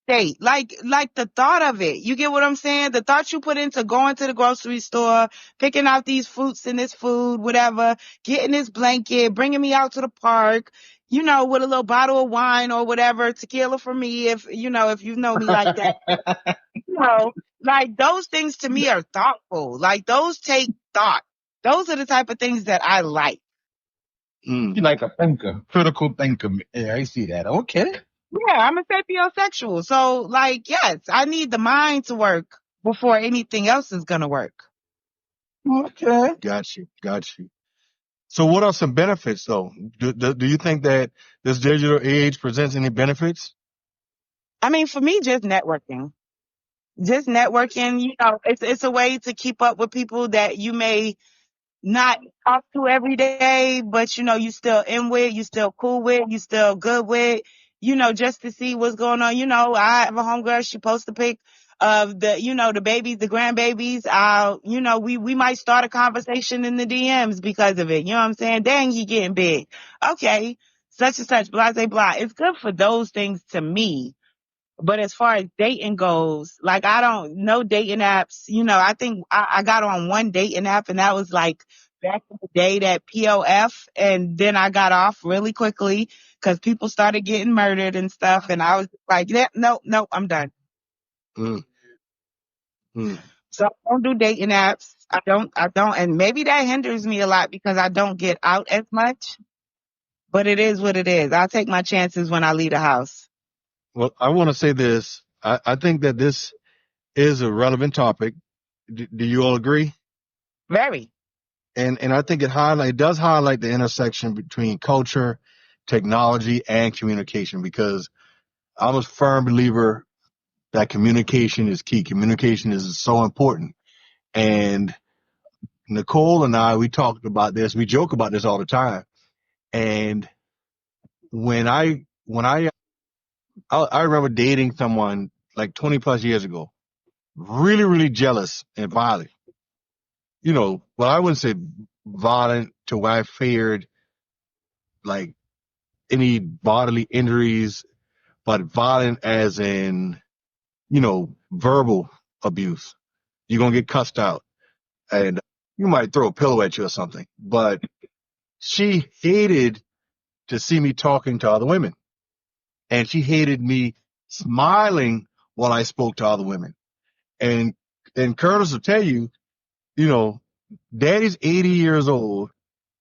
date. Like the thought of it. You get what I'm saying? The thought you put into going to the grocery store, picking out these fruits and this food, whatever, getting this blanket, bringing me out to the park, with a little bottle of wine or whatever, tequila for me, if you know me like that. You know, like those things to me are thoughtful. Like those take thought. Those are the type of things that I like. She Mm. like a thinker, critical thinker. Yeah, I see that. Okay. Yeah, I'm a sapiosexual. So, like, yes, I need the mind to work before anything else is gonna work. Okay. Got you. So what are some benefits though? Do you think that this digital age presents any benefits? I mean, for me, just networking. Just networking, it's a way to keep up with people that you may not talk to every day, but you still in with, you still cool with, you still good with, just to see what's going on. I have a homegirl, she posts a pic of the babies, the grandbabies. We might start a conversation in the DMs because of it. You know what I'm saying? Dang, he getting big. Okay. Such and such, blah, blah, blah. It's good for those things to me. But as far as dating goes, like I don't know dating apps. I think I got on one dating app and that was like back in the day, that POF, and then I got off really quickly because people started getting murdered and stuff, and I was like, yeah, no, no, I'm done. Mm, mm. So I don't do dating apps. I don't, and maybe that hinders me a lot because I don't get out as much. But it is what it is. I'll take my chances when I leave the house. Well, I want to say this. I think that this is a relevant topic. Do you all agree? Very. And I think it does highlight the intersection between culture, technology, and communication because I'm a firm believer that communication is key. Communication is so important. And Nicole and I, we talked about this. We joke about this all the time. And when I remember dating someone like 20 plus years ago, really, really jealous and violent. Well, I wouldn't say violent to where I feared like any bodily injuries, but violent as in, verbal abuse. You're going to get cussed out and you might throw a pillow at you or something. But she hated to see me talking to other women and she hated me smiling while I spoke to other women. And, and Curtis will tell you, you know, daddy's 80 years old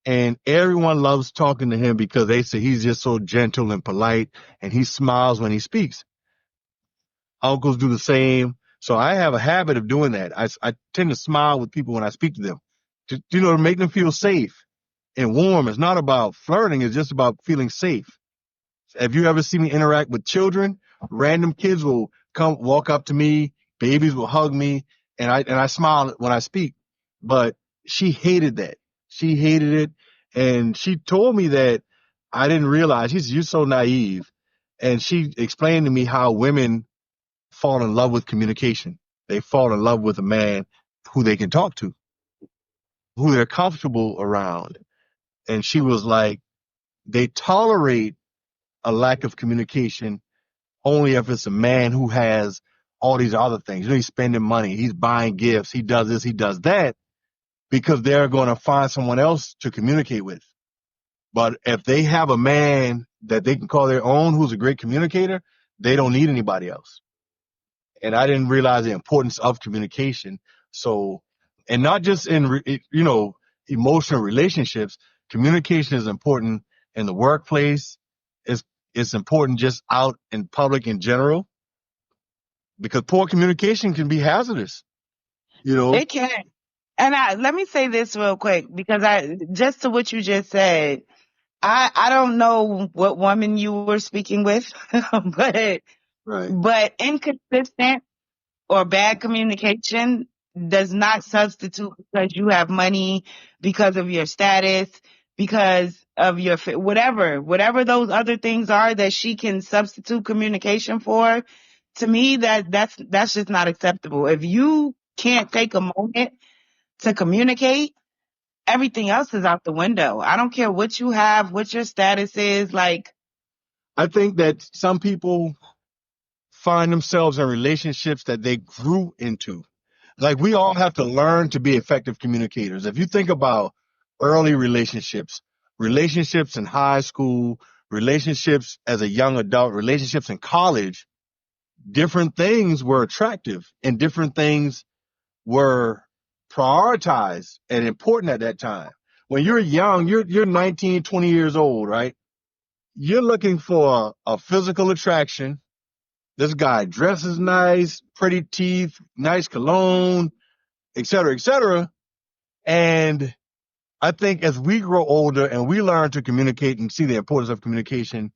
and everyone loves talking to him because they say he's just so gentle and polite and he smiles when he speaks. Uncles do the same. So I have a habit of doing that. I tend to smile with people when I speak to them to make them feel safe and warm. It's not about flirting. It's just about feeling safe. Have you ever seen me interact with children? Random kids will come walk up to me, babies will hug me, and I smile when I speak. But she hated that. She hated it, and she told me that I didn't realize. You're so naive, and she explained to me how women fall in love with communication. They fall in love with a man who they can talk to, who they're comfortable around. And she was like, they tolerate a lack of communication only if it's a man who has all these other things. He's spending money, he's buying gifts, he does this, he does that, because they're going to find someone else to communicate with. But if they have a man that they can call their own who's a great communicator, they don't need anybody else. And I didn't realize the importance of communication. So, and not just in, emotional relationships, communication is important in the workplace. It's, it's important just out in public in general because poor communication can be hazardous, you know? It can. And let me say this real quick because just to what you just said, I don't know what woman you were speaking with, but Right. inconsistent or bad communication does not substitute because you have money, because of your status, because of your whatever those other things are that she can substitute communication for. To me, that's just not acceptable. If you can't take a moment to communicate, everything else is out the window. I don't care what you have, what your status is. Like, I think that some people find themselves in relationships that they grew into. Like we all have to learn to be effective communicators. If you think about early relationships, relationships in high school, relationships as a young adult, relationships in college, different things were attractive and different things were prioritized and important at that time. When you're young, you're 19, 20 years old, right? you're looking for a physical attraction. This guy dresses nice, pretty teeth, nice cologne, et cetera, et cetera. And I think as we grow older and we learn to communicate and see the importance of communication,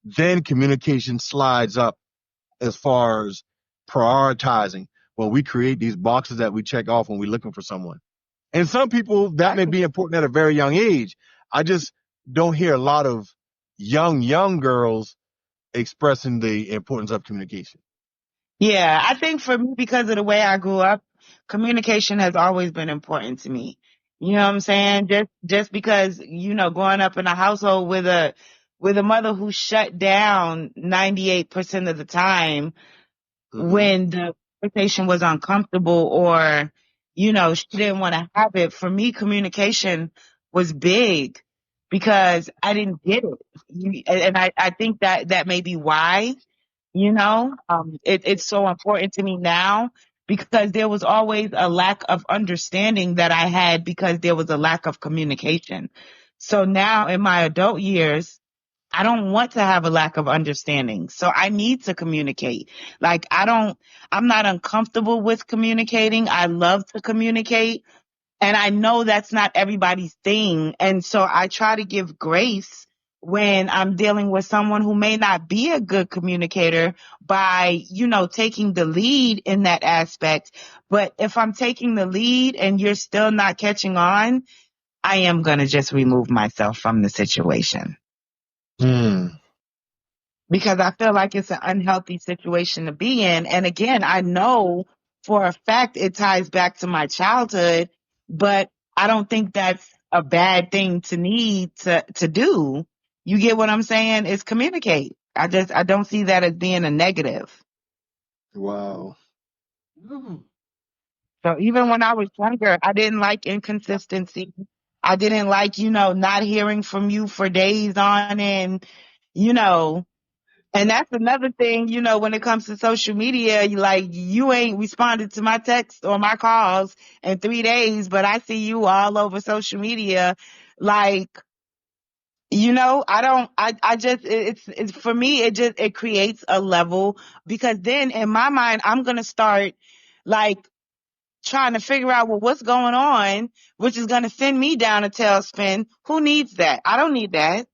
then communication slides up as far as prioritizing when we create these boxes that we check off when we're looking for someone. And some people that may be important at a very young age. I just don't hear a lot of young girls expressing the importance of communication. Yeah, I think for me, because of the way I grew up, communication has always been important to me. You know what I'm saying? Just because, growing up in a household with a mother who shut down 98% of the time Mm-hmm. when the conversation was uncomfortable or, she didn't want to have it. For me, communication was big because I didn't get it. And I think that may be why. It's so important to me now because there was always a lack of understanding that I had because there was a lack of communication. So now in my adult years, I don't want to have a lack of understanding. So I need to communicate. Like I'm not uncomfortable with communicating. I love to communicate. And I know that's not everybody's thing. And so I try to give grace when I'm dealing with someone who may not be a good communicator by, taking the lead in that aspect. But if I'm taking the lead and you're still not catching on, I am going to just remove myself from the situation Mm. because I feel like it's an unhealthy situation to be in. And again, I know for a fact it ties back to my childhood, but I don't think that's a bad thing to need to do. You get what I'm saying? Is communicate. I don't see that as being a negative. Wow. So even when I was younger, I didn't like inconsistency. I didn't like, not hearing from you for days on end, you know, and that's another thing, when it comes to social media, you ain't responded to my texts or my calls in 3 days, but I see you all over social media. Like, I don't, I just, it's for me, it creates a level because then in my mind, I'm going to start like trying to figure out, well, what's going on, which is going to send me down a tailspin. Who needs that? I don't need that.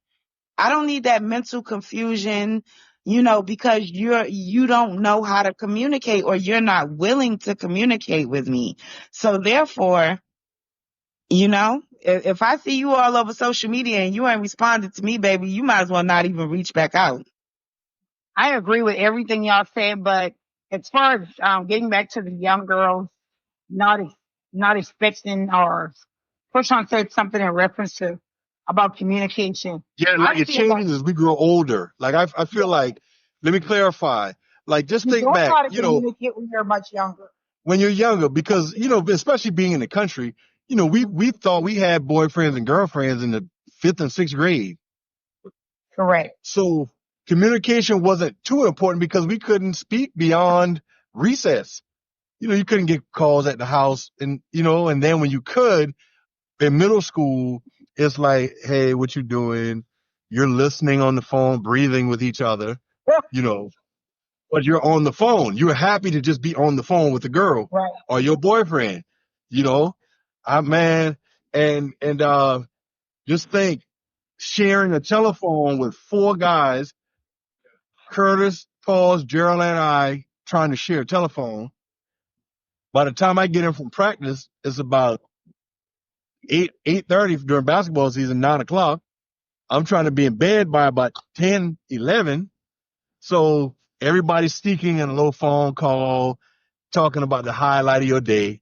I don't need that mental confusion, because you don't know how to communicate or you're not willing to communicate with me. So therefore, if I see you all over social media and you ain't responded to me, baby, you might as well not even reach back out. I agree with everything y'all said, but as far as getting back to the young girls not not expecting or Koshon said something in reference to about communication. Yeah, like I it feel like changes as we grow older. Like I feel like, let me clarify. Like just you think don't know back, how to communicate when you're much younger. when you're younger, because especially being in the country, we thought we had boyfriends and girlfriends in the fifth and sixth grade. Correct. So communication wasn't too important because we couldn't speak beyond recess. You couldn't get calls at the house, and then when you could in middle school, it's like, hey, what you doing? You're listening on the phone, breathing with each other, you know, but you're on the phone. You're happy to just be on the phone with the girl Right. or your boyfriend, you know. Man, and just think, sharing a telephone with four guys, Curtis, Paul, Gerald, and I, trying to share a telephone. By the time I get in from practice, it's about 8:30 during basketball season, 9 o'clock. I'm trying to be in bed by about 10, 11. So everybody's speaking in a little phone call, talking about the highlight of your day.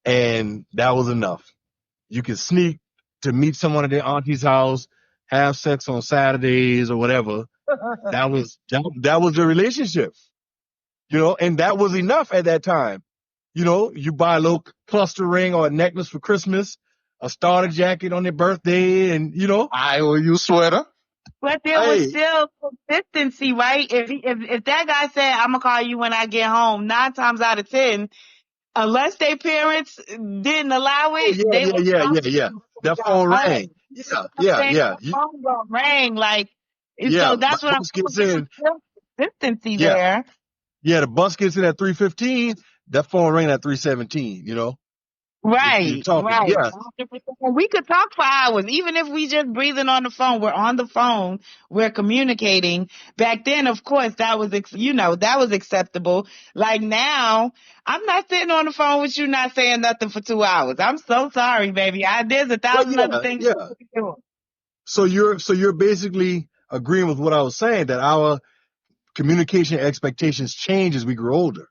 And that was enough. You could sneak to meet someone at their auntie's house, have sex on Saturdays or whatever. That was the relationship, and that was enough at that time. You buy a little cluster ring or a necklace for Christmas, a starter jacket on their birthday, and I owe you sweater. But there was hey, still consistency, right? If that guy said, I'm gonna call you when I get home, 9 times out of 10, unless their parents didn't allow oh it, yeah, they yeah, would yeah, call yeah, you yeah. before you That got phone rang. home. Yeah, I'm yeah, saying yeah. that phone don't ring. Like And Yeah, so my that's what I'm bus gets saying. in. There's consistency Yeah, there. yeah, the bus gets in at 3:15. That phone ring at 3:17. You know, you're Right, talking. right. Yeah, 100%. We could talk for hours, even if we just breathing on the phone. We're on the phone. We're communicating. Back then, of course, that was, that was acceptable. Like now, I'm not sitting on the phone with you, not saying nothing for 2 hours. I'm so sorry, baby. There's a well, thousand other yeah, things yeah. we could be doing. So you're basically agreeing with what I was saying, that our communication expectations change as we grow older.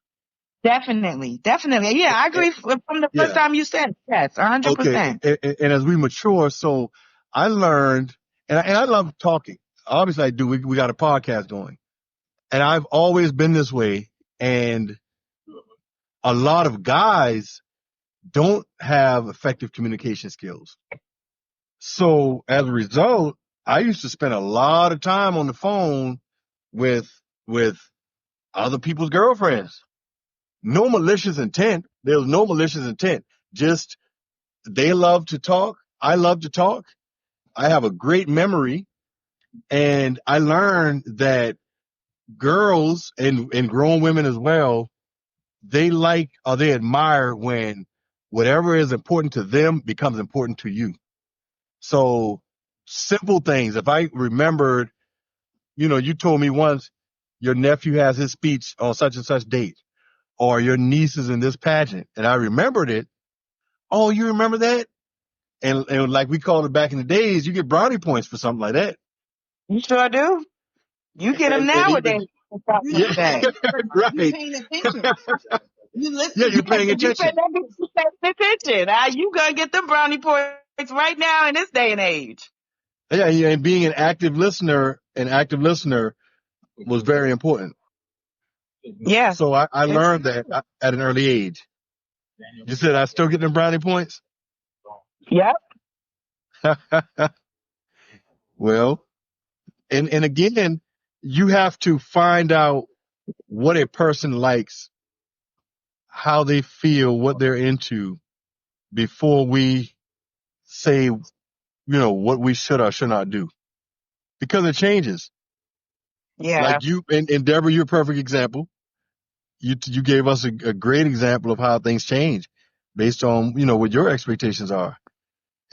Definitely, definitely. Yeah, I agree from the first Yeah. time you said it. Yes, Okay. 100%. And as we mature, so I learned, and I love talking. Obviously, I do. We got a podcast going, and I've always been this way. And a lot of guys don't have effective communication skills. So as a result, I used to spend a lot of time on the phone with with other people's girlfriends. No malicious intent. There was no malicious intent. Just they love to talk. I love to talk. I have a great memory, and I learned that girls and grown women as well, they like or they admire when whatever is important to them becomes important to you. So simple things. If I remembered, you told me once your nephew has his speech on such and such date, or your niece is in this pageant, and I remembered it. Oh, you remember that? And like we called it back in the days, you get brownie points for something like that. You sure do. You get them And even nowadays for something yeah, like that. right. Paying attention. You Yeah, listen. you're Yes, paying if you pay attention. that you pay attention. You gonna get them brownie points right now in this day and age. Yeah, yeah, and being an active listener was very important. Yeah. So I It's learned that at an early age. You said I still get them brownie points? yep. Well, and again, you have to find out what a person likes, how they feel, what they're into before we say, what we should or should not do. Because it changes. Yeah. Like and Deborah, you're a perfect example. You gave us a great example of how things change based on, what your expectations are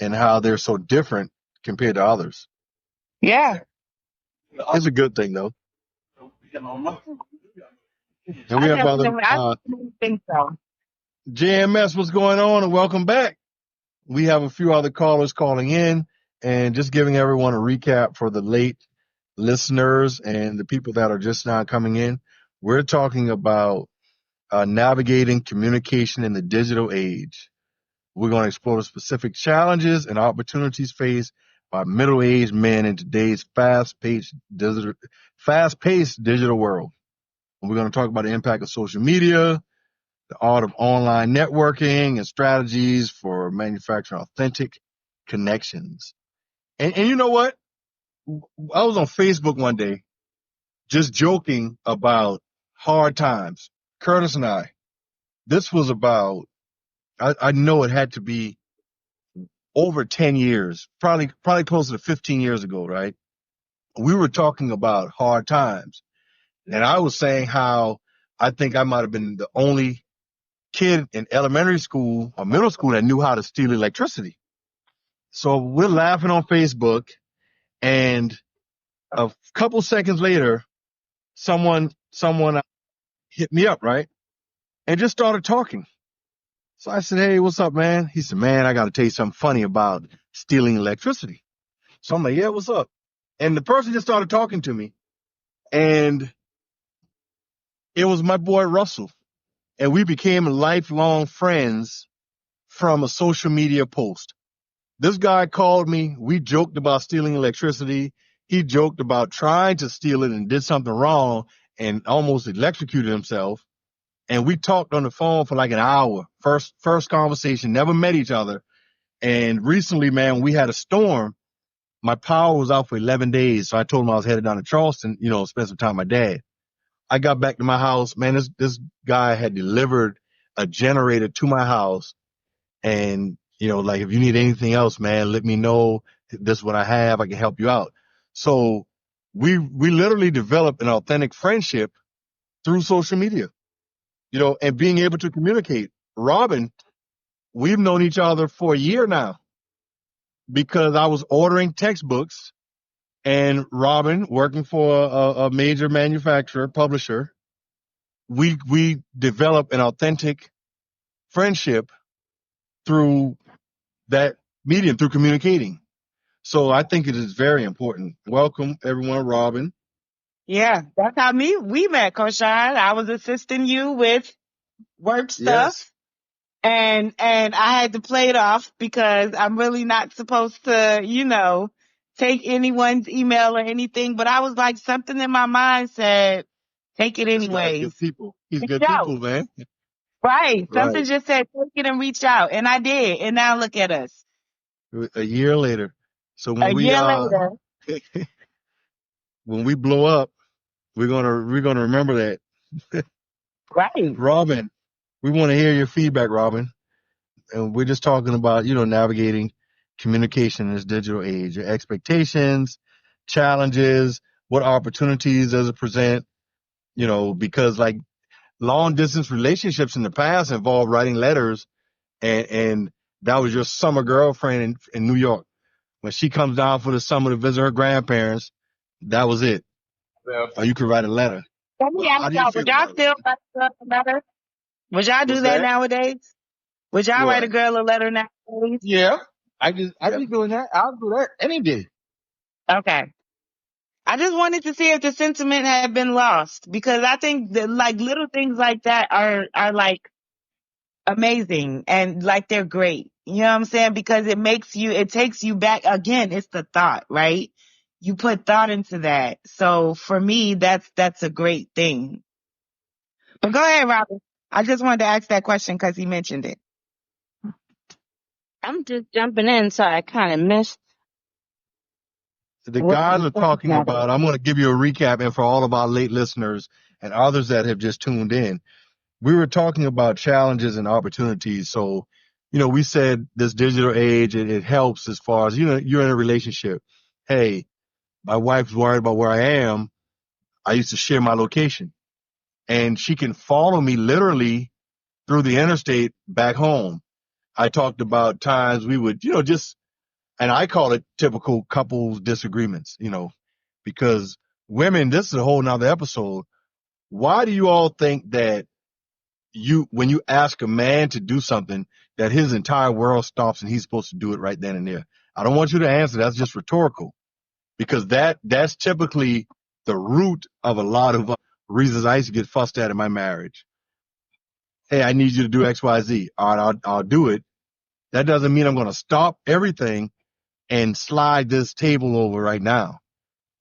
and how they're so different compared to others. Yeah. It's a good thing though. And we I have other, definitely think so. JMS, what's going on? And welcome back. We have a few other callers calling in, and just giving everyone a recap for the late listeners and the people that are just now coming in. We're talking about navigating communication in the digital age. We're going to explore the specific challenges and opportunities faced by middle-aged men in today's fast-paced digital world. And we're going to talk about the impact of social media, the art of online networking, and strategies for manufacturing authentic connections. And you know what? I was on Facebook one day just joking about hard times. Curtis and I, this was about, I know it had to be over 10 years, probably closer to 15 years ago, right? We were talking about hard times. And I was saying how I think I might have been the only kid in elementary school or middle school that knew how to steal electricity. So we're laughing on Facebook, and a couple seconds later, someone hit me up, right? And just started talking. So I said, "Hey, what's up, man?" He said, "Man, I got to tell you something funny about stealing electricity." So I'm like, "Yeah, what's up?" And the person just started talking to me, and it was my boy Russell. And we became lifelong friends from a social media post. This guy called me. We joked about stealing electricity. He joked about trying to steal it and did something wrong and almost electrocuted himself. And we talked on the phone for like an hour. First conversation, never met each other. And recently, man, we had a storm. My power was out for 11 days. So I told him I was headed down to Charleston, spend some time with my dad. I got back to my house, man. This guy had delivered a generator to my house, and like, if you need anything else, man, let me know. This is what I have. I can help you out. So we literally developed an authentic friendship through social media, and being able to communicate. Robin, we've known each other for a year now because I was ordering textbooks, and Robin, working for a major manufacturer, publisher, we developed an authentic friendship through that medium, through communicating. So I think it is very important. Welcome, everyone, Robin. Yeah, that's how we met, Koshon. I was assisting you with work stuff. Yes. And I had to play it off because I'm really not supposed to, take anyone's email or anything. But I was like, something in my mind said, take it This guy's anyways. good people. He's Reach good out. people, man. Right. Something Right. just said, take it and reach out. And I did. And now look at us. A year later. So A year later. when we blow up, we're gonna remember that. Right. Robin, we want to hear your feedback, Robin. And we're just talking about, navigating communication in this digital age, your expectations, challenges, what opportunities does it present, because like long distance relationships in the past involved writing letters, and that was your summer girlfriend in New York. When she comes down for the summer to visit her grandparents, that was it. Yeah. Or you could write a letter. Let me ask How do you y'all, would feel y'all about it? still write a girl a letter? Would y'all do What's that that? nowadays? Would y'all write a What? girl a letter nowadays? Yeah. I Yeah. be doing that. I'll do that any day. Okay. I just wanted to see if the sentiment had been lost because I think that like little things like that are like amazing and like they're great. You know what I'm saying? Because it takes you back again. It's the thought, right? You put thought into that. So for me, that's a great thing. But go ahead, Robin. I just wanted to ask that question because he mentioned it. I'm just jumping in, so I kind of missed The what guys the are subject talking matter. about, I'm going to give you a recap, and for all of our late listeners and others that have just tuned in, we were talking about challenges and opportunities. So, we said this digital age, it helps as far as, you're in a relationship. Hey, my wife's worried about where I am. I used to share my location, and she can follow me literally through the interstate back home. I talked about times we would, and I call it typical couples disagreements, because women, this is a whole nother episode. Why do you all think that when you ask a man to do something, that his entire world stops and he's supposed to do it right then and there? I don't want you to answer. That's just rhetorical, because that's typically the root of a lot of reasons I used to get fussed at in my marriage. Hey, I need you to do X, Y, Z. All right, I'll do it. That doesn't mean I'm going to stop everything and slide this table over right now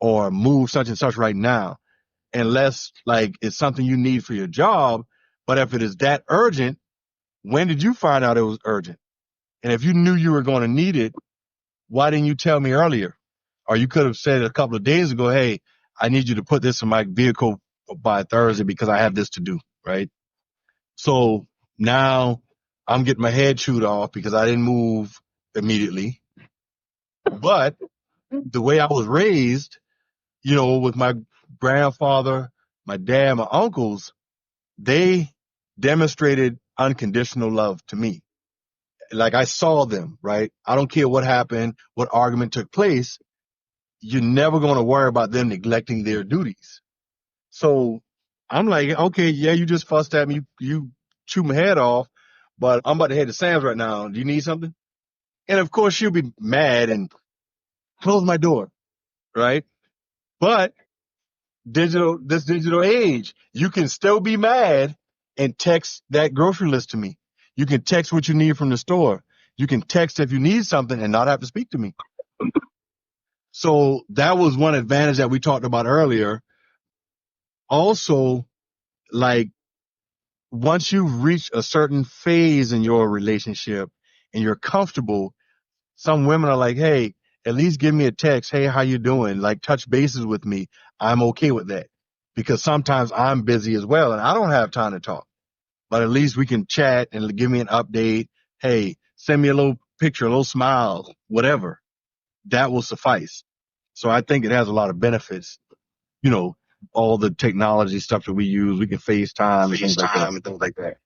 or move such and such right now, unless like it's something you need for your job. But if it is that urgent, when did you find out it was urgent? And if you knew you were going to need it, why didn't you tell me earlier? Or you could have said a couple of days ago, hey, I need you to put this in my vehicle by Thursday because I have this to do, right? So now I'm getting my head chewed off because I didn't move immediately. But the way I was raised, with my grandfather, my dad, my uncles, they demonstrated unconditional love to me. Like I saw them, right? I don't care what happened, what argument took place. You're never going to worry about them neglecting their duties. So I'm like, okay, yeah, you just fussed at me. You chewed my head off, but I'm about to head to Sam's right now. Do you need something? And of course she'll be mad and close my door, right? But this digital age, you can still be mad and text that grocery list to me. You can text what you need from the store. You can text if you need something and not have to speak to me. So that was one advantage that we talked about earlier. Also, like once you've reached a certain phase in your relationship and you're comfortable, some women are like, hey, at least give me a text. Hey, how you doing? Like touch bases with me. I'm okay with that because sometimes I'm busy as well and I don't have time to talk, but at least we can chat and give me an update. Hey, send me a little picture, a little smile, whatever. That will suffice. So I think it has a lot of benefits. You know, all the technology stuff that we use, we can FaceTime and things like that.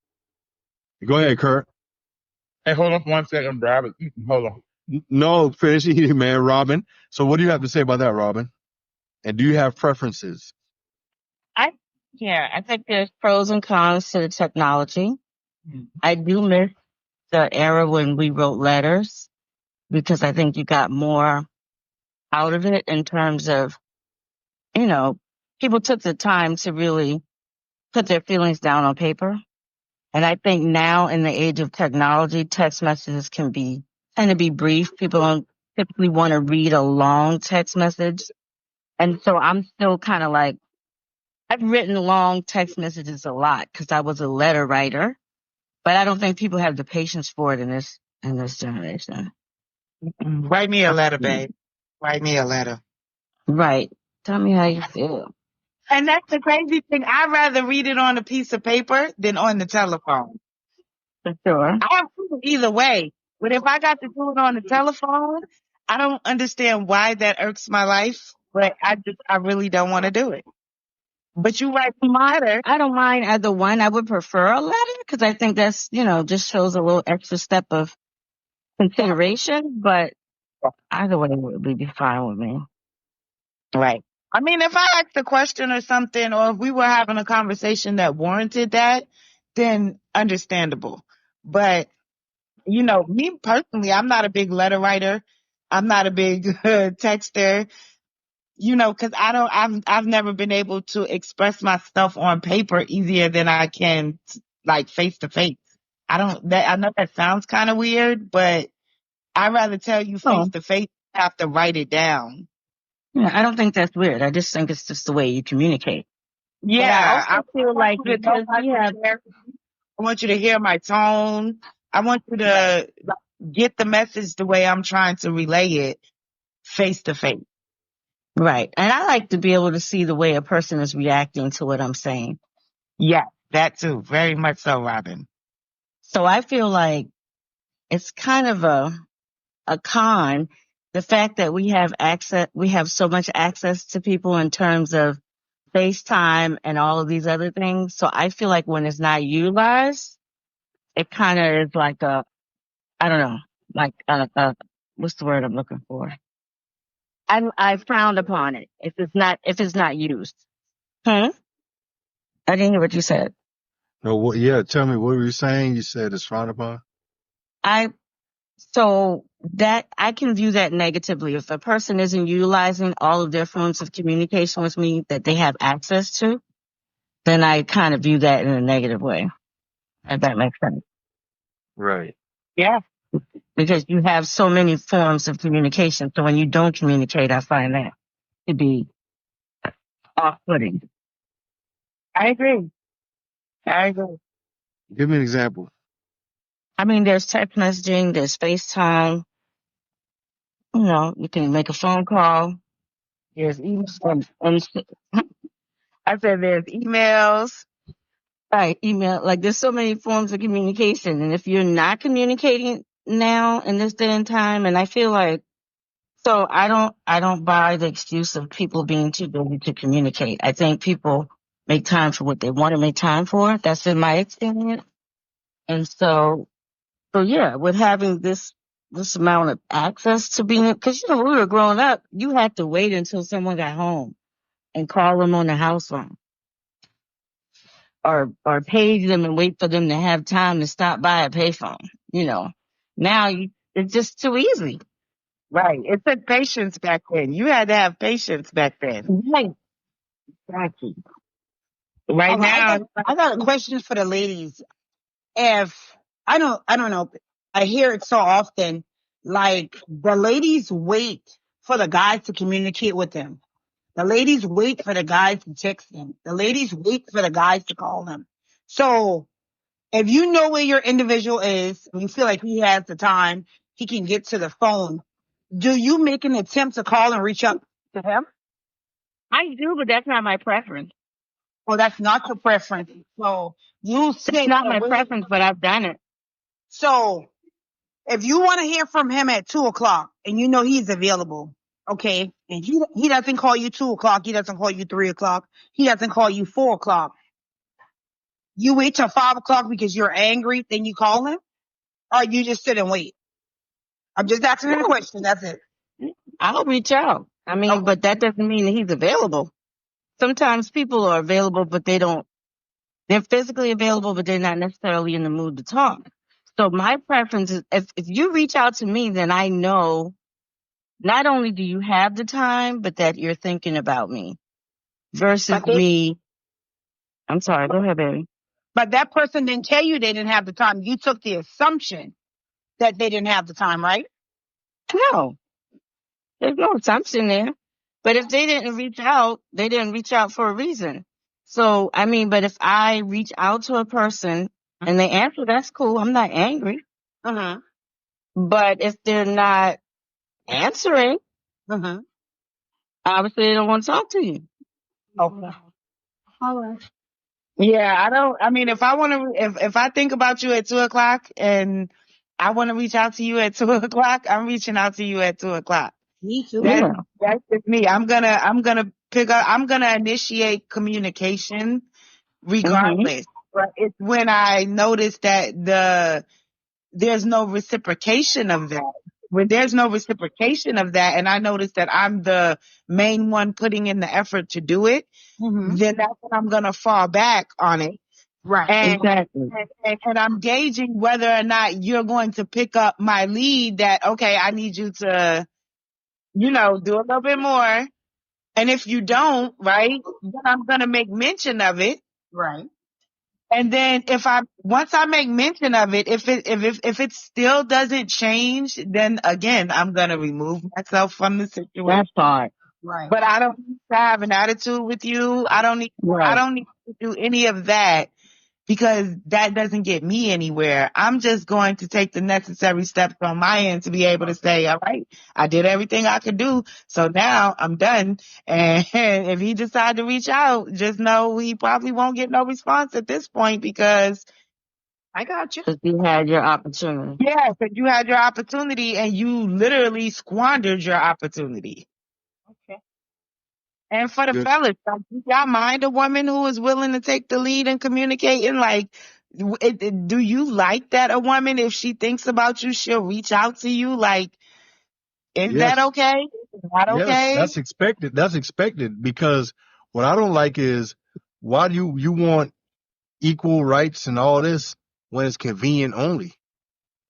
Go ahead, Kurt. Hey, hold on for 1 second, Robert. Hold on. No, finish it, man, Robin. So what do you have to say about that, Robin? And do you have preferences? I yeah, I think there's pros and cons to the technology. I do miss the era when we wrote letters because I think you got more out of it in terms of, you know, people took the time to really put their feelings down on paper. And I think now in the age of technology, text messages tend to be brief. People don't typically want to read a long text message. And so I'm still kind of like, I've written long text messages a lot because I was a letter writer, but I don't think people have the patience for it in this generation. Write me a letter, babe. Write me a letter. Right. Tell me how you feel. And that's the crazy thing. I'd rather read it on a piece of paper than on the telephone. For sure. I have proof either way. But if I got to do it on the telephone, I don't understand why that irks my life. But I really don't want to do it. But you write me a letter. I don't mind either one. I would prefer a letter because I think that's, just shows a little extra step of consideration, but either way would be fine with me. Right. I mean, if I asked a question or something, or if we were having a conversation that warranted that, then understandable. But, me personally, I'm not a big letter writer. I'm not a big texter, cause I've never been able to express my stuff on paper easier than I can, like face to face. I know that sounds kind of weird, but I'd rather tell you face Oh, to face, have to write it down. yeah, I don't think that's weird. I just think it's just the way you communicate. But I Yeah, I also feel want like you to know because my we have, sincerity. I want you to hear my tone. I want you to get the message the way I'm trying to relay it face to face. right. And I like to be able to see the way a person is reacting to what I'm saying. Yeah, that too. Very much so, Robin. So I feel like it's kind of a con, the fact that we have so much access to people in terms of FaceTime and all of these other things. So I feel like when it's not utilized, it kind of is like I don't know, like what's the word I'm looking for? I frowned upon it if it's not used. Hmm? I didn't hear what you said. No, yeah, tell me, what were you saying? You said it's frowned upon? I So that I can view that negatively. If a person isn't utilizing all of their forms of communication with me that they have access to, then I kind of view that in a negative way, if that makes sense. Right. Yeah, Because you have so many forms of communication. So when you don't communicate, I find that to be off-putting. I agree. I agree. Give me an example. I mean, there's text messaging, there's FaceTime, you can make a phone call. There's email. And I said there's emails. right, email, like there's so many forms of communication. And if you're not communicating now in this day and time, and I feel like, so I don't buy the excuse of people being too busy to communicate. I think people make time for what they want to make time for. That's in my experience. And so yeah, with having this amount of access to being, because when we were growing up, you had to wait until someone got home and call them on the house phone, or page them and wait for them to have time to stop by a payphone. Now it's just too easy. Right. It took patience back then. You had to have patience back then. Right, exactly. Right All right, now, I got a question for the ladies. If I don't know, I hear it so often, like the ladies wait for the guys to communicate with them. The ladies wait for the guys to text them. The ladies wait for the guys to call them. So if you know where your individual is, and you feel like he has the time, he can get to the phone. Do you make an attempt to call and reach out to him? I do, but that's not my preference. Well, that's not your preference. So you It's sit not and my wait. preference, but I've done it. So if you want to hear from him at 2 o'clock and you know he's available, Okay. And he doesn't call you 2 o'clock. He doesn't call you 3 o'clock. He doesn't call you 4 o'clock. You wait till 5 o'clock because you're angry, then you call him, or you just sit and wait. I'm just asking him a question. That's it. I'll reach out. I mean, Okay. but that doesn't mean that he's available. Sometimes people are available, but they're physically available, but they're not necessarily in the mood to talk. So my preference is if you reach out to me, then I know not only do you have the time, but that you're thinking about me versus But me. I'm sorry. Go ahead, baby. but that person didn't tell you they didn't have the time. You took the assumption that they didn't have the time, right? No, there's no assumption there. But if they didn't reach out, they didn't reach out for a reason. So, I mean, but if I reach out to a person and they answer, that's cool. I'm not angry. Uh-huh. But if they're not answering, Uh-huh. obviously they don't want to talk to you. Okay. All right. Yeah, I mean, if I think about you at 2 o'clock and I want to reach out to you at 2 o'clock, I'm reaching out to you at 2 o'clock. Me too. That's, Yeah. that's just me. I'm gonna initiate communication Hmm. regardless. But it's when I notice that there's no reciprocation of that. When there's no reciprocation of that, and I notice that I'm the main one putting in the effort to do it, Mm-hmm. then that's when I'm gonna fall back on it. Right. And, Exactly. and I'm gauging whether or not you're going to pick up my lead that, okay, I need you to, do a little bit more. And if you don't, right, then I'm going to make mention of it. Right. And then once I make mention of it, if it still doesn't change, then again, I'm going to remove myself from the situation. That part. Right. But I don't need to have an attitude with you. I Right. don't need to do any of that because that doesn't get me anywhere. I'm just going to take the necessary steps on my end to be able to say, all right, I did everything I could do. So now I'm done. And if he decides to reach out, just know he probably won't get no response at this point because I got you. Because you had your opportunity. yeah, because you had your opportunity and you literally squandered your opportunity. Okay. And for the Good. fellas, like, do y'all mind a woman who is willing to take the lead in communicating? Like, do you like that a woman, if she thinks about you, she'll reach out to you? Like, is that Yes. okay? Is that Yes. okay? That's expected. That's expected because what I don't like is why do you want equal rights and all this when it's convenient only?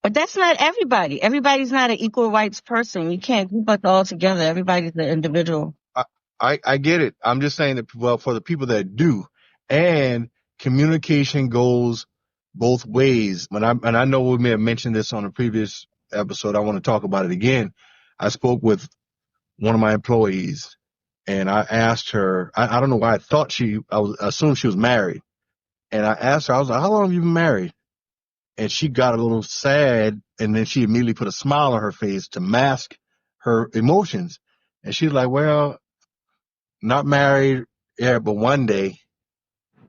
But that's not everybody. Everybody's not an equal rights person. You can't group us all together. Everybody's an individual. I get it. I'm just saying that, well, for the people that do, and communication goes both ways. And I know we may have mentioned this on a previous episode. I want to talk about it again. I spoke with one of my employees and I asked her, I don't know why I assumed she was married. And I asked her, I was like, how long have you been married? And she got a little sad and then she immediately put a smile on her face to mask her emotions. And she's like, well, not married, yeah, but one day.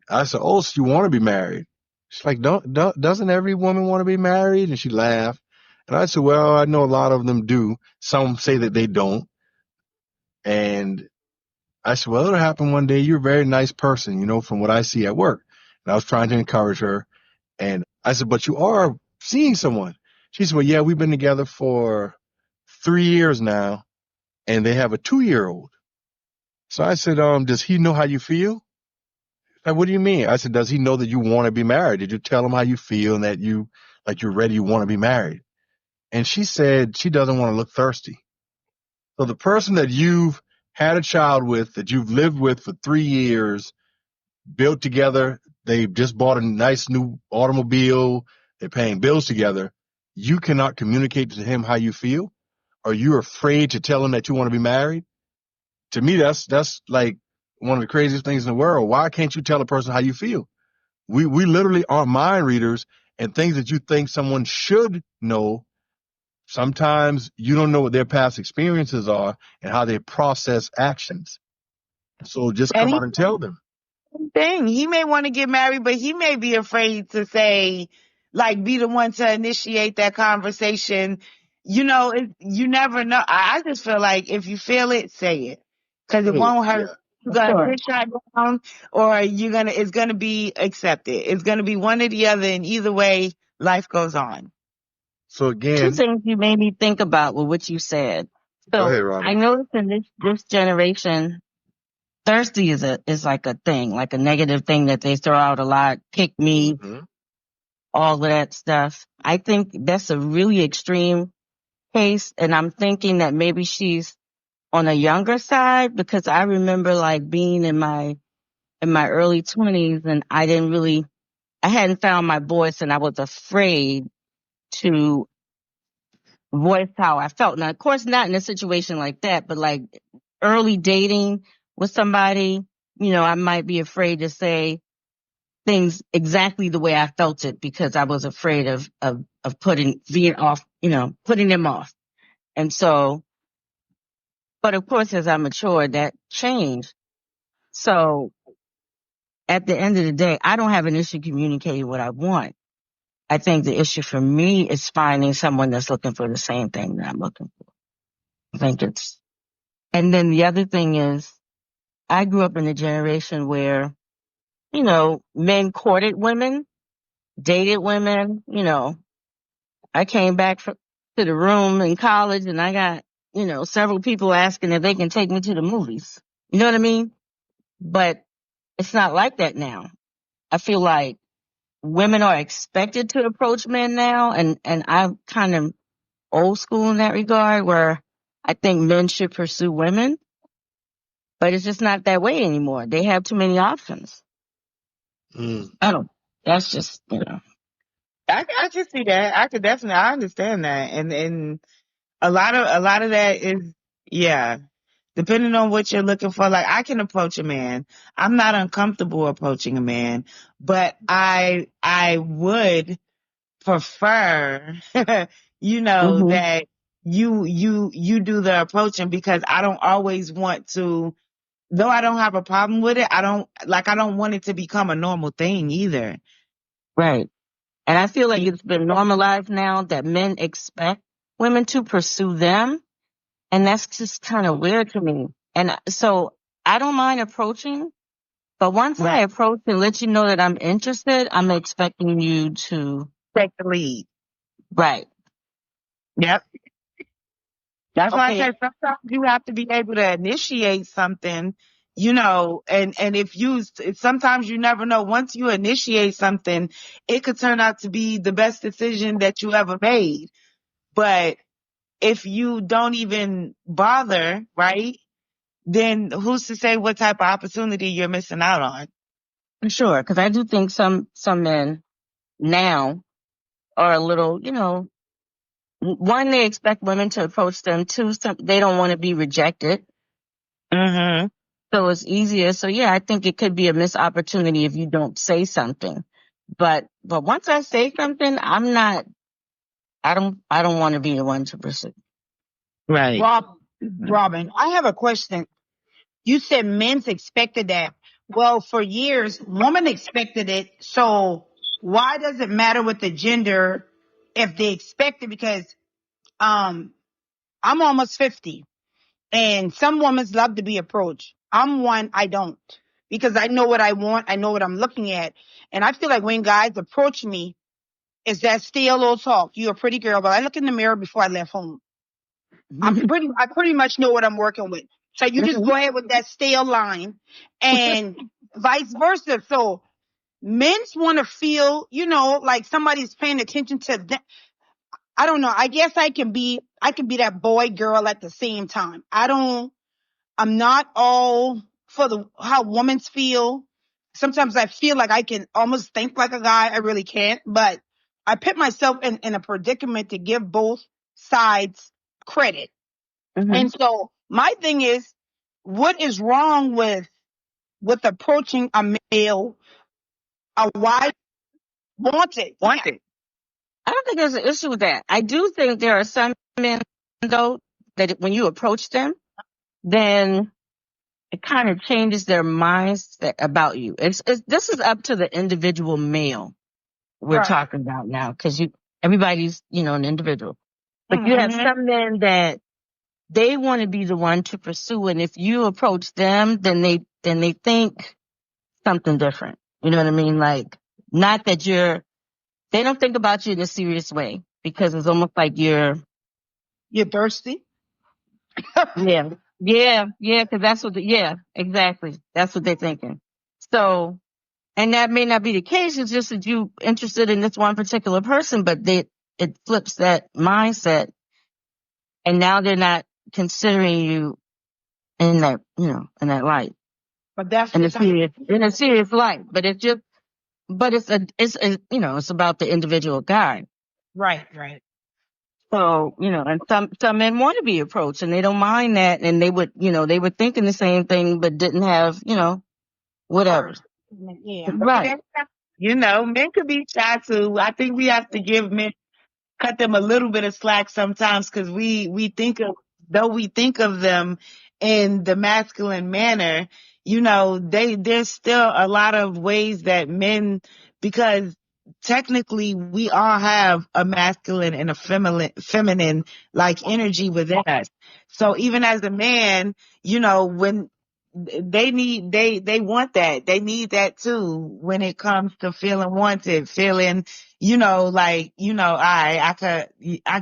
I said, oh, so you want to be married? She's like, doesn't every woman want to be married? And she laughed. And I said, well, I know a lot of them do. Some say that they don't. And I said, well, it'll happen one day. You're a very nice person, from what I see at work. And I was trying to encourage her. And I said, but you are seeing someone. She said, well, yeah, we've been together for 3 years now, and they have a 2-year-old. So I said, does he know how you feel? Like, what do you mean? I said, does he know that you want to be married? Did you tell him how you feel and that you're ready, you want to be married? And she said she doesn't want to look thirsty. So the person that you've had a child with, that you've lived with for 3 years, built together, they've just bought a nice new automobile, they're paying bills together, you cannot communicate to him how you feel? Are you afraid to tell him that you want to be married? To me, that's like one of the craziest things in the world. Why can't you tell a person how you feel? We literally aren't mind readers, and things that you think someone should know, sometimes you don't know what their past experiences are and how they process actions. So just And come out and tell them. he may want to get married, but he may be afraid to say, like, be the one to initiate that conversation. you never know. I just feel like if you feel it, say it. Cause it Hey, won't yeah. hurt. You're gonna Sure. get shot down or it's gonna be accepted. It's gonna be one or the other, and either way, life goes on. So Two again, things you made me think about with what you said. go So ahead, I Robin. noticed in this generation, thirsty is like a thing, like a negative thing that they throw out a lot. Pick me, Hmm. all of that stuff. I think that's a really extreme case, and I'm thinking that maybe she's on a younger side because I remember like being in my early 20s and I hadn't found my voice and I was afraid to voice how I felt. Now, of course, not in a situation like that, but like early dating with somebody, I might be afraid to say things exactly the way I felt it because I was afraid of being off, putting them off. And so, but of course, as I matured, that changed. So at the end of the day, I don't have an issue communicating what I want. I think the issue for me is finding someone that's looking for the same thing that I'm looking for. I think and then the other thing is I grew up in a generation where, men courted women, dated women, I came back to the room in college and I got, several people asking if they can take me to the movies. You know what I mean? But it's not like that now. I feel like women are expected to approach men now, and I'm kind of old school in that regard, where I think men should pursue women, but it's just not that way anymore. They have too many options. Mm. I don't. That's just I can see that. I could definitely. I understand that, and a lot of that is yeah. Depending on what you're looking for, like I can approach a man. I'm not uncomfortable approaching a man, but I would prefer, hmm that you do the approaching because I don't always want to. Though I don't have a problem with it, I don't want it to become a normal thing either. right. And I feel like it's been normalized now that men expect women to pursue them, and that's just kind of weird to me. And so I don't mind approaching, but once I Right. approach and let you know that I'm interested, I'm expecting you to, Take the lead. right. Yep. That's why I Okay. said sometimes you have to be able to initiate something, and sometimes you never know. Once you initiate something, it could turn out to be the best decision that you ever made. But if you don't even bother, right, then who's to say what type of opportunity you're missing out on? Sure. Cause I do think some men now are a little, one, they expect women to approach them. Two, they don't want to be rejected. Mm-hmm. So it's easier. So yeah, I think it could be a missed opportunity if you don't say something. But once I say something, I don't want to be the one to pursue. Right. Robin, I have a question. You said men's expected that. Well, for years, women expected it. So why does it matter with the gender if they expect it? Because um, I'm almost 50, and some women love to be approached. I'm one, I don't, because I know what I want. I know what I'm looking at, and I feel like when guys approach me, it's that stale old talk. You're a pretty girl, but I look in the mirror before I left home. I pretty much know what I'm working with. So you just Mhm. go ahead with that stale line and vice versa. So men's want to feel, like somebody's paying attention to them. I don't know. I guess I can be that boy girl at the same time. I'm not all for how women feel. Sometimes I feel like I can almost think like a guy. I really can't, but I put myself in a predicament to give both sides credit. Mhm. And so my thing is, what is wrong with approaching a male, a wife wanted? Yeah. I don't think there's an issue with that. I do think there are some men though that when you approach them, then it kind of changes their minds about you. This is up to the individual male we're Right. talking about now because everybody's an individual. But you have Mm-hmm. some men that they want to be the one to pursue, and if you approach them, then they think something different. You know what I mean? Like, not that they don't think about you in a serious way because it's almost like You're thirsty. yeah, yeah, because that's what, yeah, exactly. That's what they're thinking. So, and that may not be the case. It's just that you interested in this one particular person, but it flips that mindset, and now they're not considering you in that, in that light, But that's in the a type. serious light. But it's just, but it's about the individual guy. Right, right. So, and some men want to be approached and they don't mind that. And they were thinking the same thing, but didn't have, whatever. Words. Yeah. Right. Men could be shy too. I think we have to give men cut them a little bit of slack sometimes because we think of though we think of them in the masculine manner, there's still a lot of ways that men because technically we all have a masculine and a feminine like energy within us. So even as a man, when they want that. They need that too when it comes to feeling wanted, feeling, I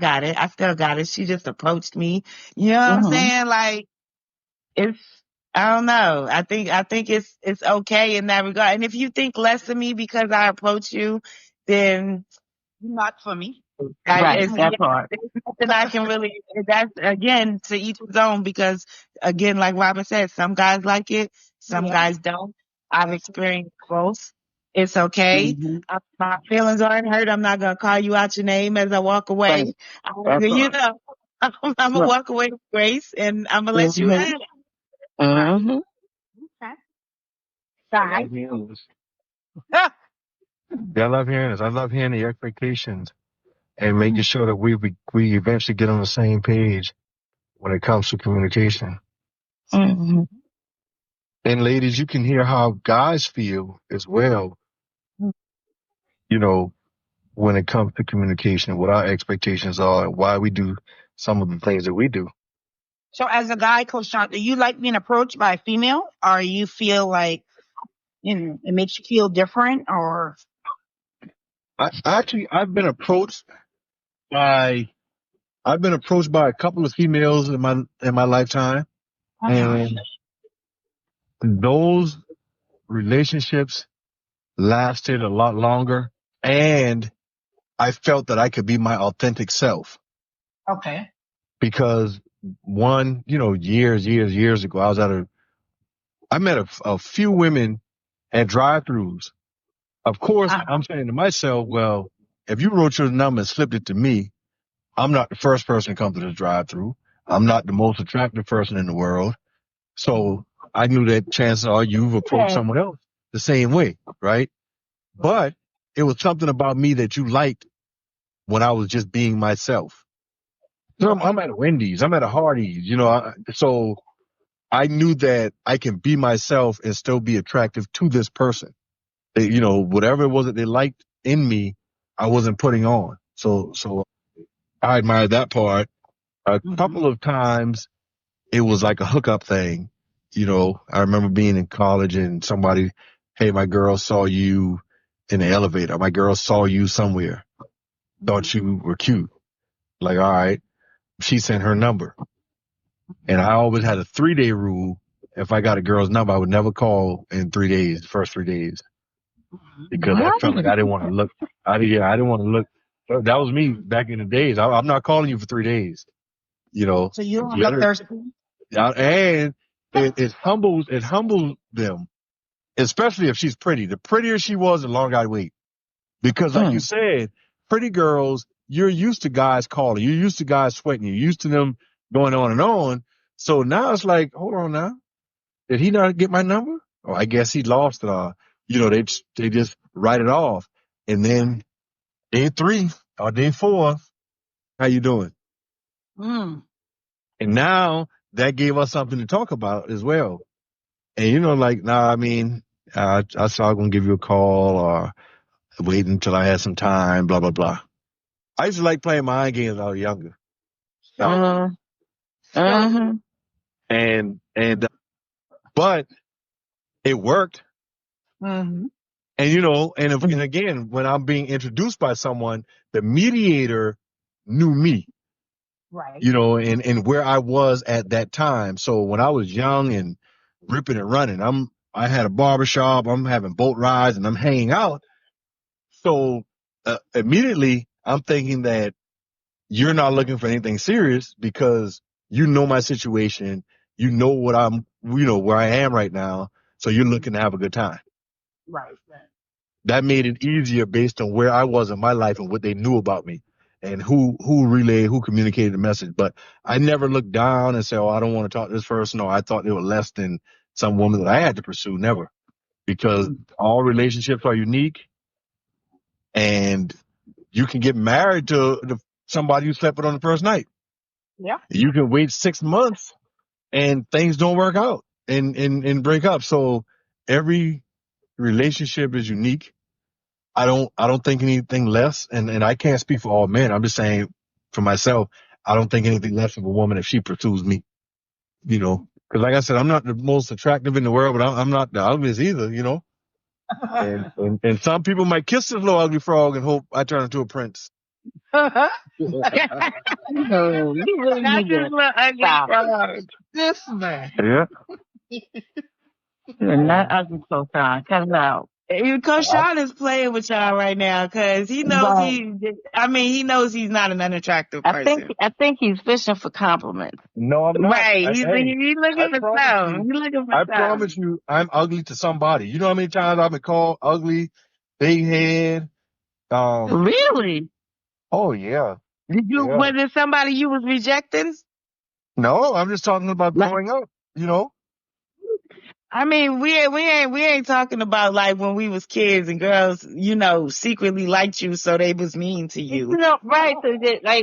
got it. I still got it. She just approached me. You know what I'm Mm-hmm. saying? Like it's, I don't know. I think it's okay in that regard. And if you think less of me because I approach you, then Not for me. Right. it's, That part. there's nothing I can really, that's again to each his own because again, like Robin said, some guys like it, some Yeah. guys don't. I've experienced both. It's okay. Mm-hmm. My feelings aren't hurt. I'm not going to call you out your name as I walk Right. away. That You part. know, I'm going to Right. walk away with grace and I'm going to let you Mm-hmm. have it. Right. Mm-hmm. Okay. I Side. love hearing this. Yeah, I love hearing this. I love hearing the expectations and making sure that we eventually get on the same page when it comes to communication. Mm-hmm. And ladies, you can hear how guys feel as well, you know, when it comes to communication, what our expectations are and why we do some of the things that we do. So as a guy, Coach Sean, do you like being approached by a female, or you feel like it makes you feel different, or I've been approached by a couple of females in my lifetime, uh-huh. and those relationships lasted a lot longer, and I felt that I could be my authentic self Okay. because one, years ago, I met a few women at drive-throughs. Of course, Uh-huh. I'm saying to myself, well, if you wrote your number and slipped it to me, I'm not the first person to come to the drive-through. I'm not the most attractive person in the world. So I knew that chances are you've approached Okay. someone else the same way, right? But it was something about me that you liked when I was just being myself. So I'm at a Wendy's, I'm at a Hardee's, so I knew that I can be myself and still be attractive to this person. Whatever it was that they liked in me, I wasn't putting on. So I admired that part. A Mm-hmm. couple of times it was like a hookup thing. I remember being in college and somebody, hey, my girl saw you in the elevator. My girl saw you somewhere, thought you were cute. Like, all right. She sent her number. And I always had a 3-day rule. If I got a girl's number, I would never call in 3 days, the first 3 days, because I What? felt like I didn't want to look. I didn't want to look. That was me back in the days. I'm not calling you for 3 days. So you don't Let look her, thirsty. and it humbles them, especially if she's pretty. The prettier she was, the longer I'd wait. Because like you Mm. said, pretty girls, you're used to guys calling. You're used to guys sweating. You're used to them going on and on. So now it's like, hold on now. Did he not get my number? Oh, I guess he lost it. They just write it off. And then day 3 or day 4, how you doing? Mm. And now that gave us something to talk about as well. And nah, I mean, I saw I'm gonna give you a call or wait until I had some time, blah blah blah. I used to like playing mind games when I was younger. Uh, uh-huh. But it worked. Mm-hmm. And again, when I'm being introduced by someone, the mediator knew me, Right. and where I was at that time. So when I was young and ripping and running, I had a barbershop, I'm having boat rides and I'm hanging out. So immediately I'm thinking that you're not looking for anything serious because you know my situation, where I am right now. So you're looking to have a good time. Right. Right. That made it easier based on where I was in my life and what they knew about me and who communicated the message. But I never looked down and said, "Oh, I don't want to talk to this person." No, I thought they were less than some woman that I had to pursue. Never, because all relationships are unique, and you can get married to somebody you slept with on the first night. Yeah. You can wait 6 months and things don't work out and break up. So every relationship is unique. I don't think anything less, and I can't speak for all men. I'm just saying for myself, I don't think anything less of a woman if she pursues me, because like I said, I'm not the most attractive in the world, but I'm not the ugliest either. And some people might kiss this little ugly frog and hope I turn into a prince. No, you really Not need this to little ugly stop. frog. This man. Yeah. You're not ugly, Koshon. Cut it out. Koshon is playing with y'all right now because he knows Right. he knows he's not an unattractive person. I think he's fishing for compliments. No, I'm not. Right. He's Hey, I looking for promise something. you, He's looking for I something. promise you, I'm ugly to somebody. You know how many times I've been called ugly, big head? Really? Oh yeah, Was yeah. it somebody you was rejecting? No, I'm just talking about Like, growing up. You know. I mean, we ain't talking about like when we was kids and girls, secretly liked you, so they was mean to you. right. So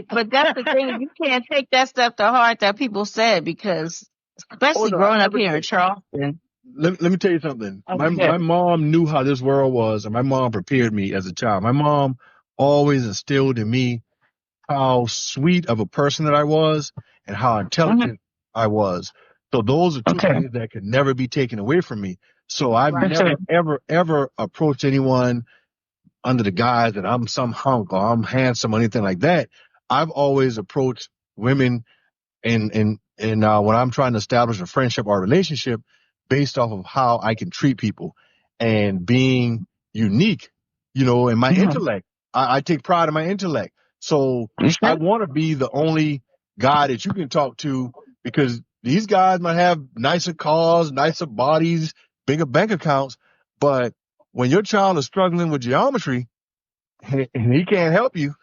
but that's the thing. You can't take that stuff to heart that people said because, Oh especially no, I growing up never here in did. Charleston. Let me tell you something. My Okay. mom knew how this world was, and my mom prepared me as a child. My mom always instilled in me how sweet of a person that I was and how Mhm. intelligent I was. So those are two Okay. things that could never be taken away from me. So I've Right. never, Okay. ever, ever approached anyone under the guise that I'm some hunk or I'm handsome or anything like that. I've always approached women and when I'm trying to establish a friendship or a relationship based off of how I can treat people and being unique, in my Mhm. intellect. I take pride in my intellect. So You I should. want to be the only guy that you can talk to because these guys might have nicer cars, nicer bodies, bigger bank accounts, but when your child is struggling with geometry and he can't help you,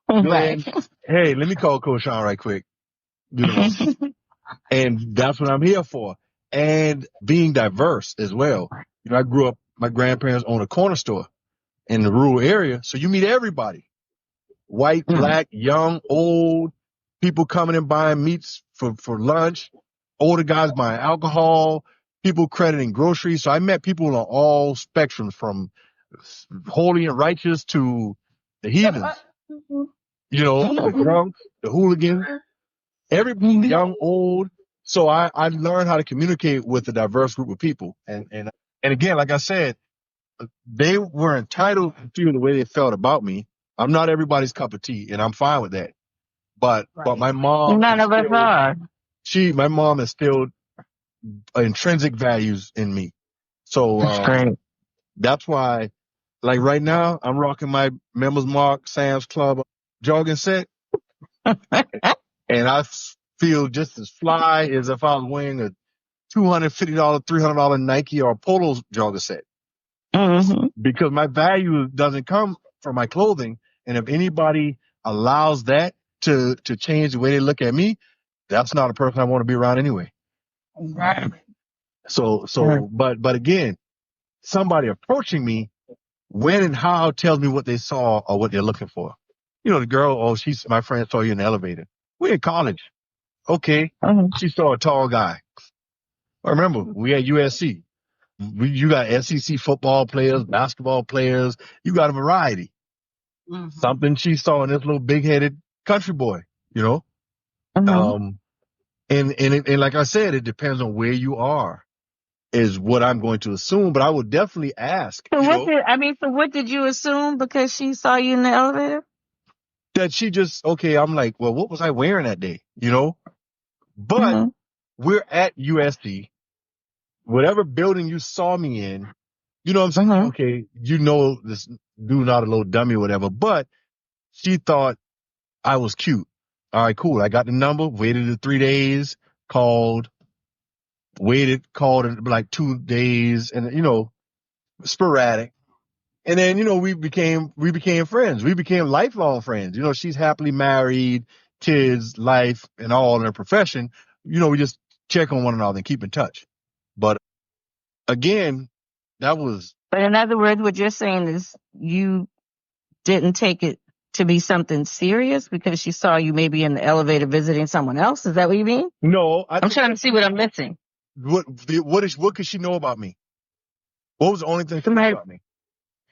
Right. then hey, let me call Coach Sean right quick. You know, and that's what I'm here for. And being diverse as well. I grew up, my grandparents owned a corner store in the rural area. So you meet everybody, white, Mm. black, young, old, people coming and buying meats for lunch, older guys buying alcohol, people crediting groceries. So I met people on all spectrums from holy and righteous to the heathens, the drunks, the hooligans, everybody, young, old. So I learned how to communicate with a diverse group of people. And again, like I said, they were entitled to feel the way they felt about me. I'm not everybody's cup of tea, and I'm fine with that. But Right. my mom None of us instilled are. my mom instilled intrinsic values in me. So That's great. that's why, like right now, I'm rocking my Members Mark Sam's Club jogging set, and I feel just as fly as if I was wearing a $250, $300 Nike or Polo jogger set Hmm. because my value doesn't come from my clothing. And if anybody allows that to change the way they look at me, that's not a person I want to be around anyway. Right. But again, somebody approaching me when and how tells me what they saw or what they're looking for. The girl, oh, she's my friend saw you in the elevator. We're in college. Okay. Hmm. She saw a tall guy. I remember we at USC. You got SEC football players, basketball players. You got a variety. Mm-hmm. Something she saw in this little big headed country boy, you know? Mm-hmm. And like I said, it depends on where you are, is what I'm going to assume. But I would definitely ask, So what did you assume because she saw you in the elevator? that she just, okay, I'm like, well, what was I wearing that day? But Mm-hmm. we're at USC, whatever building you saw me in, you know what I'm saying? Mm-hmm. Okay, this dude not a little dummy or whatever, but she thought I was cute. All right, cool. I got the number, waited the 3 days, called, called in like 2 days, and sporadic. And then, we became friends. We became lifelong friends. She's happily married, kids, life, and all in her profession. We just check on one another and keep in touch. But again, that was But in other words, what you're saying is you didn't take it to be something serious because she saw you maybe in the elevator visiting someone else. Is that what you mean? no. I I'm think trying to see what I'm missing. what could she know about me? What was the only thing she knew Somebody, about me?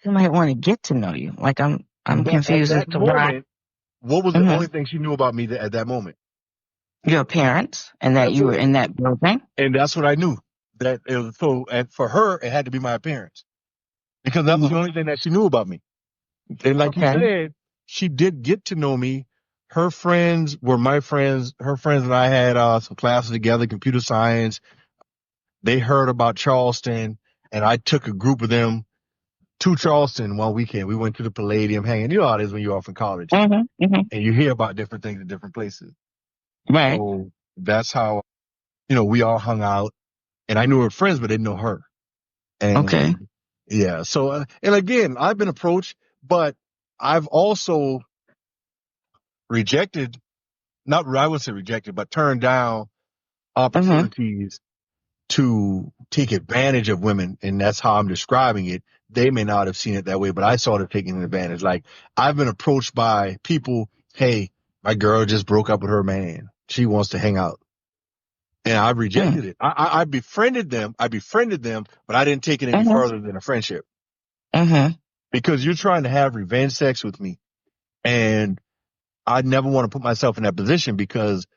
somebody want to get to know you. Like I'm But at confused as that to why. moment, what was the Mm-hmm. only thing she knew about me at that moment? Your parents and that That's you were it. in that building. And that's what I knew. That it was so, and for her, it had to be my appearance because that was the Mm-hmm. only thing that she knew about me. And like you Okay. said, she did get to know me. Her friends were my friends. Her friends and I had some classes together, computer science. They heard about Charleston, and I took a group of them to Charleston one weekend. We went to the Palladium hanging. You know how it is when you're off in college Mm-hmm. Mm-hmm. and you hear about different things in different places. Right. So that's how, we all hung out, and I knew her friends, but didn't know her. Okay. And yeah, so, and again, I've been approached, but I've also rejected, not, I would say rejected, but turned down Mm-hmm. opportunities to take advantage of women. And that's how I'm describing it. They may not have seen it that way, but I saw it taking advantage. Like, I've been approached by people, hey, my girl just broke up with her man. She wants to hang out. And I rejected it. I befriended them. But I didn't take it any Mm-hmm. further than a friendship Mm-hmm. because you're trying to have revenge sex with me. And I never want to put myself in that position because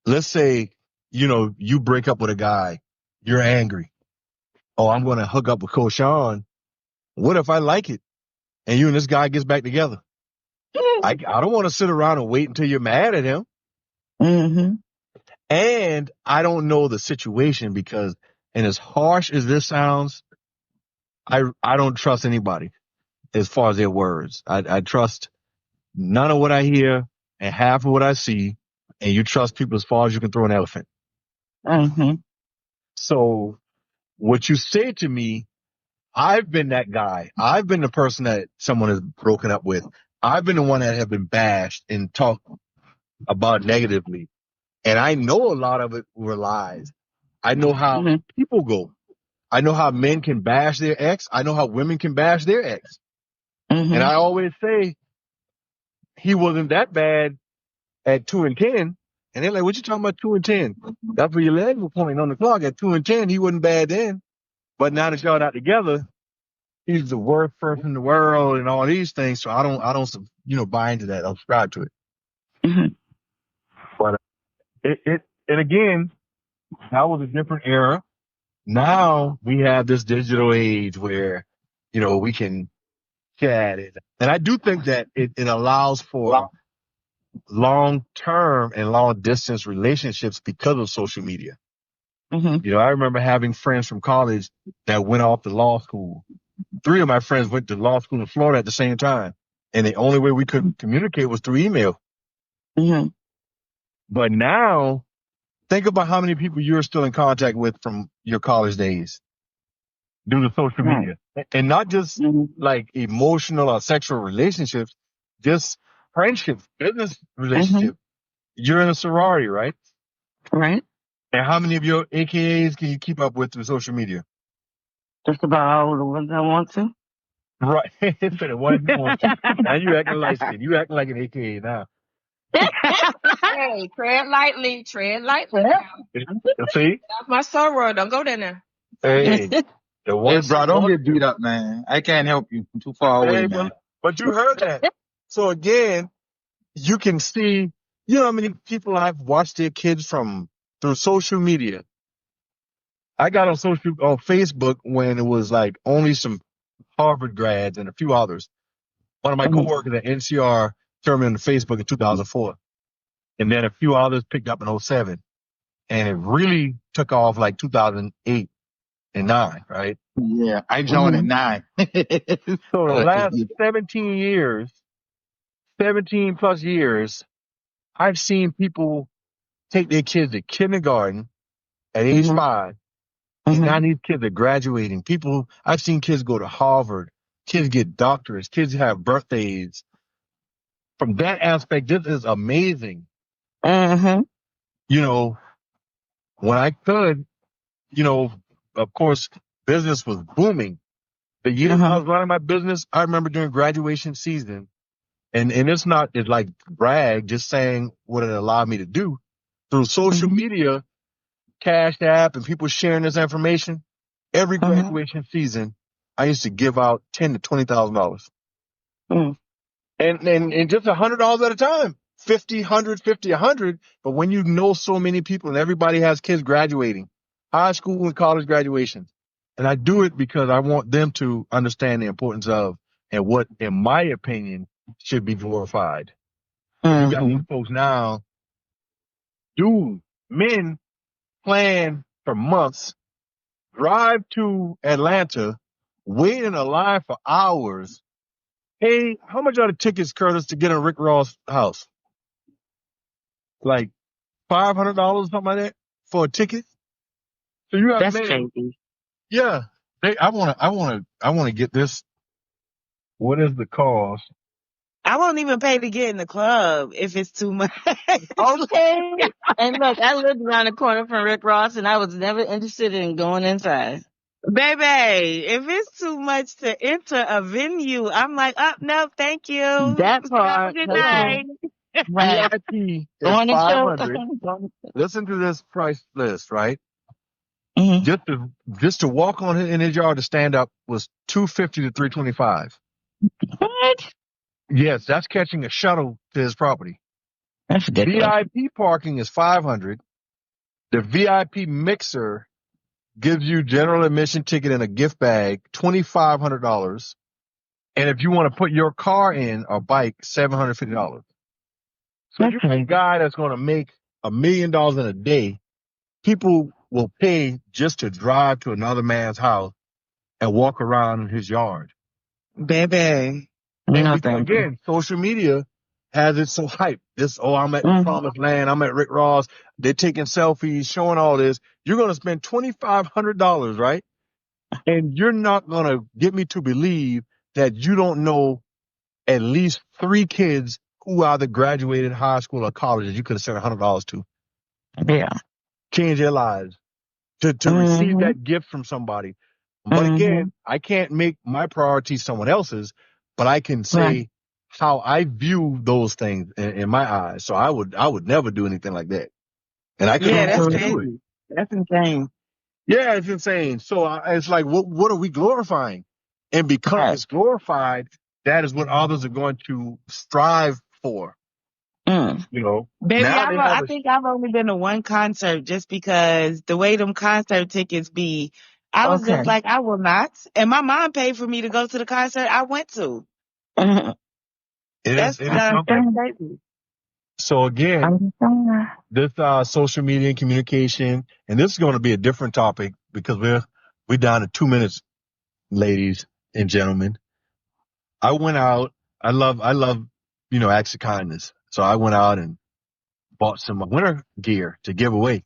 let's say, you break up with a guy, you're angry. Oh, I'm going to hook up with Koshon. What if I like it and you and this guy gets back together? I don't want to sit around and wait until you're mad at him. Mm-hmm. And I don't know the situation because, and as harsh as this sounds, I don't trust anybody as far as their words. I trust none of what I hear and half of what I see. And you trust people as far as you can throw an elephant. Mm-hmm. So what you say to me, I've been that guy. I've been the person that someone has broken up with. I've been the one that have been bashed and talked about negatively. And I know a lot of it were lies. I know how Mm-hmm. people go. I know how men can bash their ex. I know how women can bash their ex. And Mm-hmm. I always say he wasn't that bad at 2 and 10. And they're like, what you talking about 2 and 10? That's where your leg was pointing on the clock. At 2 and 10, he wasn't bad then. But now that y'all not together, he's the worst person in the world and all these things. So I don't, buy into that. I'll subscribe to it. Mm-hmm. But and again, that was a different era. Now we have this digital age where, we can chat it. And I do think that it allows for long term and long distance relationships because of social media. Mm-hmm. I remember having friends from college that went off to law school. 3 of my friends went to law school in Florida at the same time. And the only way we could communicate was through email. Mm-hmm. But now, think about how many people you're still in contact with from your college days due to social Right. media. And not just Mm-hmm. like emotional or sexual relationships, just friendships, business Mm-hmm. relationships. You're in a sorority, right? Right. And how many of your AKAs can you keep up with through social media? Just about all the ones I want to. Right. For the one you want to. Now you acting light skinned. You acting like an AKA now. Hey, tread lightly, tread lightly. See? That's my sorrow. Don't go there now. Hey, the Hey, ones bro, you don't want get to. beat up, man. I can't help you. I'm too far away, Hey, man. but you heard that. So again, you can see, You know how many people I've watched their kids through social media. I got on Facebook when it was like only some Harvard grads and a few others. One of my Mhm. coworkers at NCR turned me on to Facebook in 2004, and then a few others picked up in '07, and it really took off like 2008 and 9, right? Yeah, I joined at Mhm. 9. So the But, last 17 years, 17 plus years, I've seen people take their kids to kindergarten at age Mhm. 5, and now Mhm. these kids are graduating. I've seen kids go to Harvard, kids get doctorates, kids have birthdays. From that aspect, this is amazing. Mhm. You know, when I could, you know, of course, business was booming. The years I Mhm. was running my business, I remember during graduation season, and it's like brag, just saying what it allowed me to do through social Mhm. media, Cash App, and people sharing this information. Every Mhm. graduation season, I used to give out $10,000 to $20,000, Mhm. and just $100 at a time, 50, 100, 50, 100. But when you know so many people and everybody has kids graduating, high school and college graduations, and I do it because I want them to understand the importance of and what, in my opinion, should be glorified. You got these Mhm. folks now, dude, men plan for months, drive to Atlanta, wait in a line for hours. Hey, how much are the tickets, Curtis, to get in Rick Ross' house? Like $500, something like that, for a ticket. So you have That's men, crazy. yeah. I wanna get this. What is the cost? I won't even pay to get in the club if it's too much. Okay. And look, I lived around the corner from Rick Ross, and I was never interested in going inside. Baby, if it's too much to enter a venue, I'm like, oh, no, thank you. That Have a part, good hello. night. Right. VIP is On the show. 500. Listen to this price list, right? Mhm. Just to walk on in his yard to stand up was 250 to 325. What? Yes, that's catching a shuttle to his property. That's ridiculous. VIP parking is 500. The VIP mixer gives you general admission ticket and a gift bag, $2,500. And if you want to put your car in or bike, $750. So That's you got a crazy. guy that's going to make $1 million in a day. People will pay just to drive to another man's house and walk around in his yard. Baby. And No, because thank you. again, social media has it so hyped. I'm at the Mhm. promised land. I'm at Rick Ross. They're taking selfies, showing all this. You're going to spend $2,500, right? And you're not going to get me to believe that you don't know at least 3 kids who either graduated high school or college that you could have sent $100 to, Yeah. change their lives, to receive Mhm. that gift from somebody. But Mhm. again, I can't make my priority someone else's, but I can Right. say how I view those things in my eyes. So I would never do anything like that. And I could Yeah, that's afford to Absolutely. do it. crazy. That's insane. Yeah, it's insane. So it's like, what are we glorifying? And because Right. it's glorified, that is what others are going to strive for. Mm. You know, Baby, now they have I think I've only been to one concert just because the way them concert tickets be, I was Okay. just like, I will not. And my mom paid for me to go to the concert I went to. Mhm. it is That's something. Understand. crazy. So again, Understand. this social media and communication, and this is going to be a different topic because we're down to 2 minutes, ladies and gentlemen. I went out. I love acts of kindness. So I went out and bought some winter gear to give away.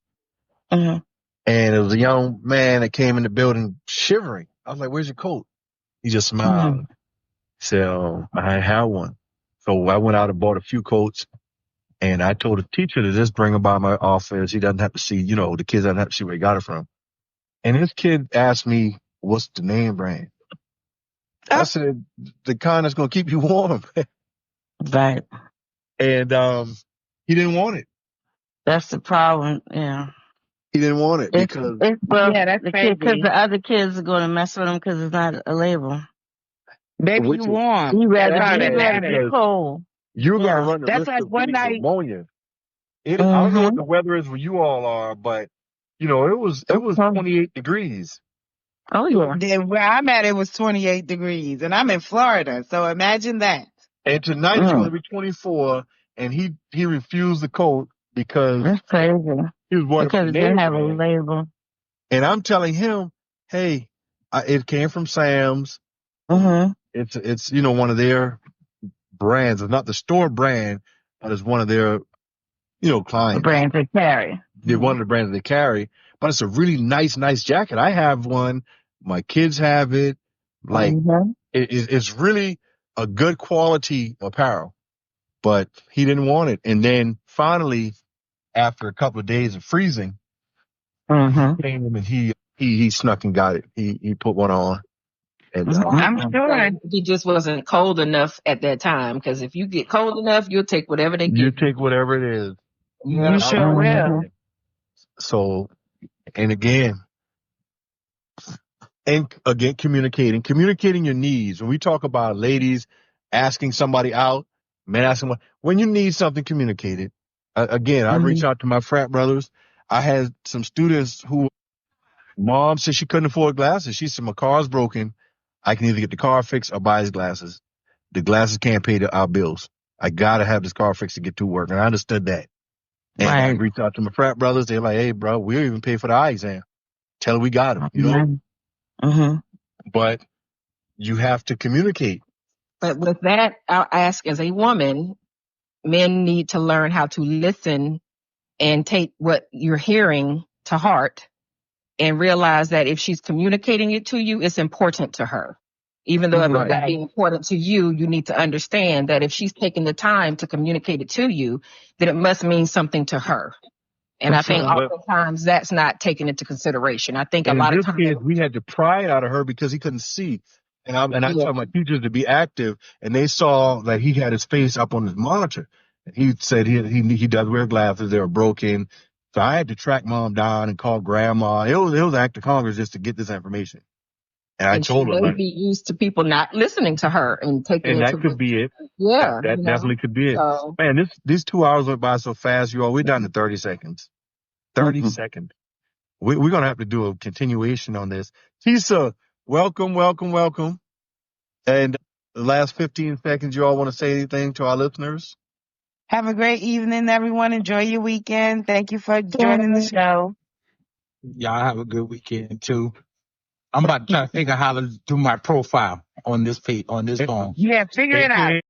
Mhm. And it was a young man that came in the building shivering. I was like, "Where's your coat?" He just smiled. Mhm. He said, I have one. So I went out and bought a few coats. And I told the teacher to just bring him by my office. He doesn't have to see, the kids doesn't have to see where he got it from. And this kid asked me, "What's the name brand?" I Oh, said, "The kind that's going to keep you warm." Right. And he didn't want it. That's the problem. Yeah. He didn't want it It's because it's well yeah, that's the kid because crazy. the other kids are going to mess with him because it's not a label. Baby, you which is warm. He That's rather that's all he that sad rather be matters. because cold. you're going to Yeah. run the That's risk like of one getting night. pneumonia. I don't know what the weather is where you all are, but you know, it was 28 degrees. Oh, yeah. Then where I'm at, it was 28 degrees, and I'm in Florida. So imagine that. And tonight it's going to be 24, and he refused the coat because That's crazy. he was worried Because about it didn't have a neighborhood. label. And I'm telling him, hey, it came from Sam's. It's you know, one of their brands. It's not the store brand, but it's one of their, you know, clients. Brand to carry. They're one of the brands they carry, but it's a really nice jacket. I have one. My kids have it. Like it's really a good quality apparel, but he didn't want it. And then finally, after a couple of days of freezing, he came and he snuck and got it. He put one on. And I'm sure. He just wasn't cold enough at that time. Because if you get cold enough, you'll take whatever they you give you. take whatever it is. You sure will. So, and again, communicating your needs. When we talk about ladies asking somebody out, men asking, when you need something communicated, again, I reach out to my frat brothers. I had some students who mom said she couldn't afford glasses. She said, my car's broken. I can either get the car fixed or buy his glasses. The glasses can't pay our bills. I got to have this car fixed to get to work. And I understood that. And I reached out to my frat brothers. They're like, hey, bro, we'll even pay for the eye exam. Tell her we got him, you know? But you have to communicate. But with that, I'll ask as a woman, men need to learn how to listen and take what you're hearing to heart and realize that if she's communicating it to you, it's important to her. Even though it may not be important to you, you need to understand that if she's taking the time to communicate it to you, then it must mean something to her. And I think oftentimes that's not taken into consideration. I think a lot of times kid, we had to pry it out of her because he couldn't see. And I told my teachers to be active, and they saw that he had his face up on his monitor. He said he does wear glasses; they were broken. So I had to track mom down and call grandma. It was an act of Congress just to get this information. And I told her, she may be used to people not listening to her and taking and it that could be it. Yeah, that definitely could be it. So, man, these 2 hours went by so fast, you all. We're down to 30 seconds. 30 seconds. We're going to have to do a continuation on this. Tisa, welcome. And the last 15 seconds, you all want to say anything to our listeners? Have a great evening, everyone. Enjoy your weekend. Thank you for joining the show. Y'all have a good weekend too. I'm about to try to figure out how to do my profile on this page, on this phone. Yeah, figure it out.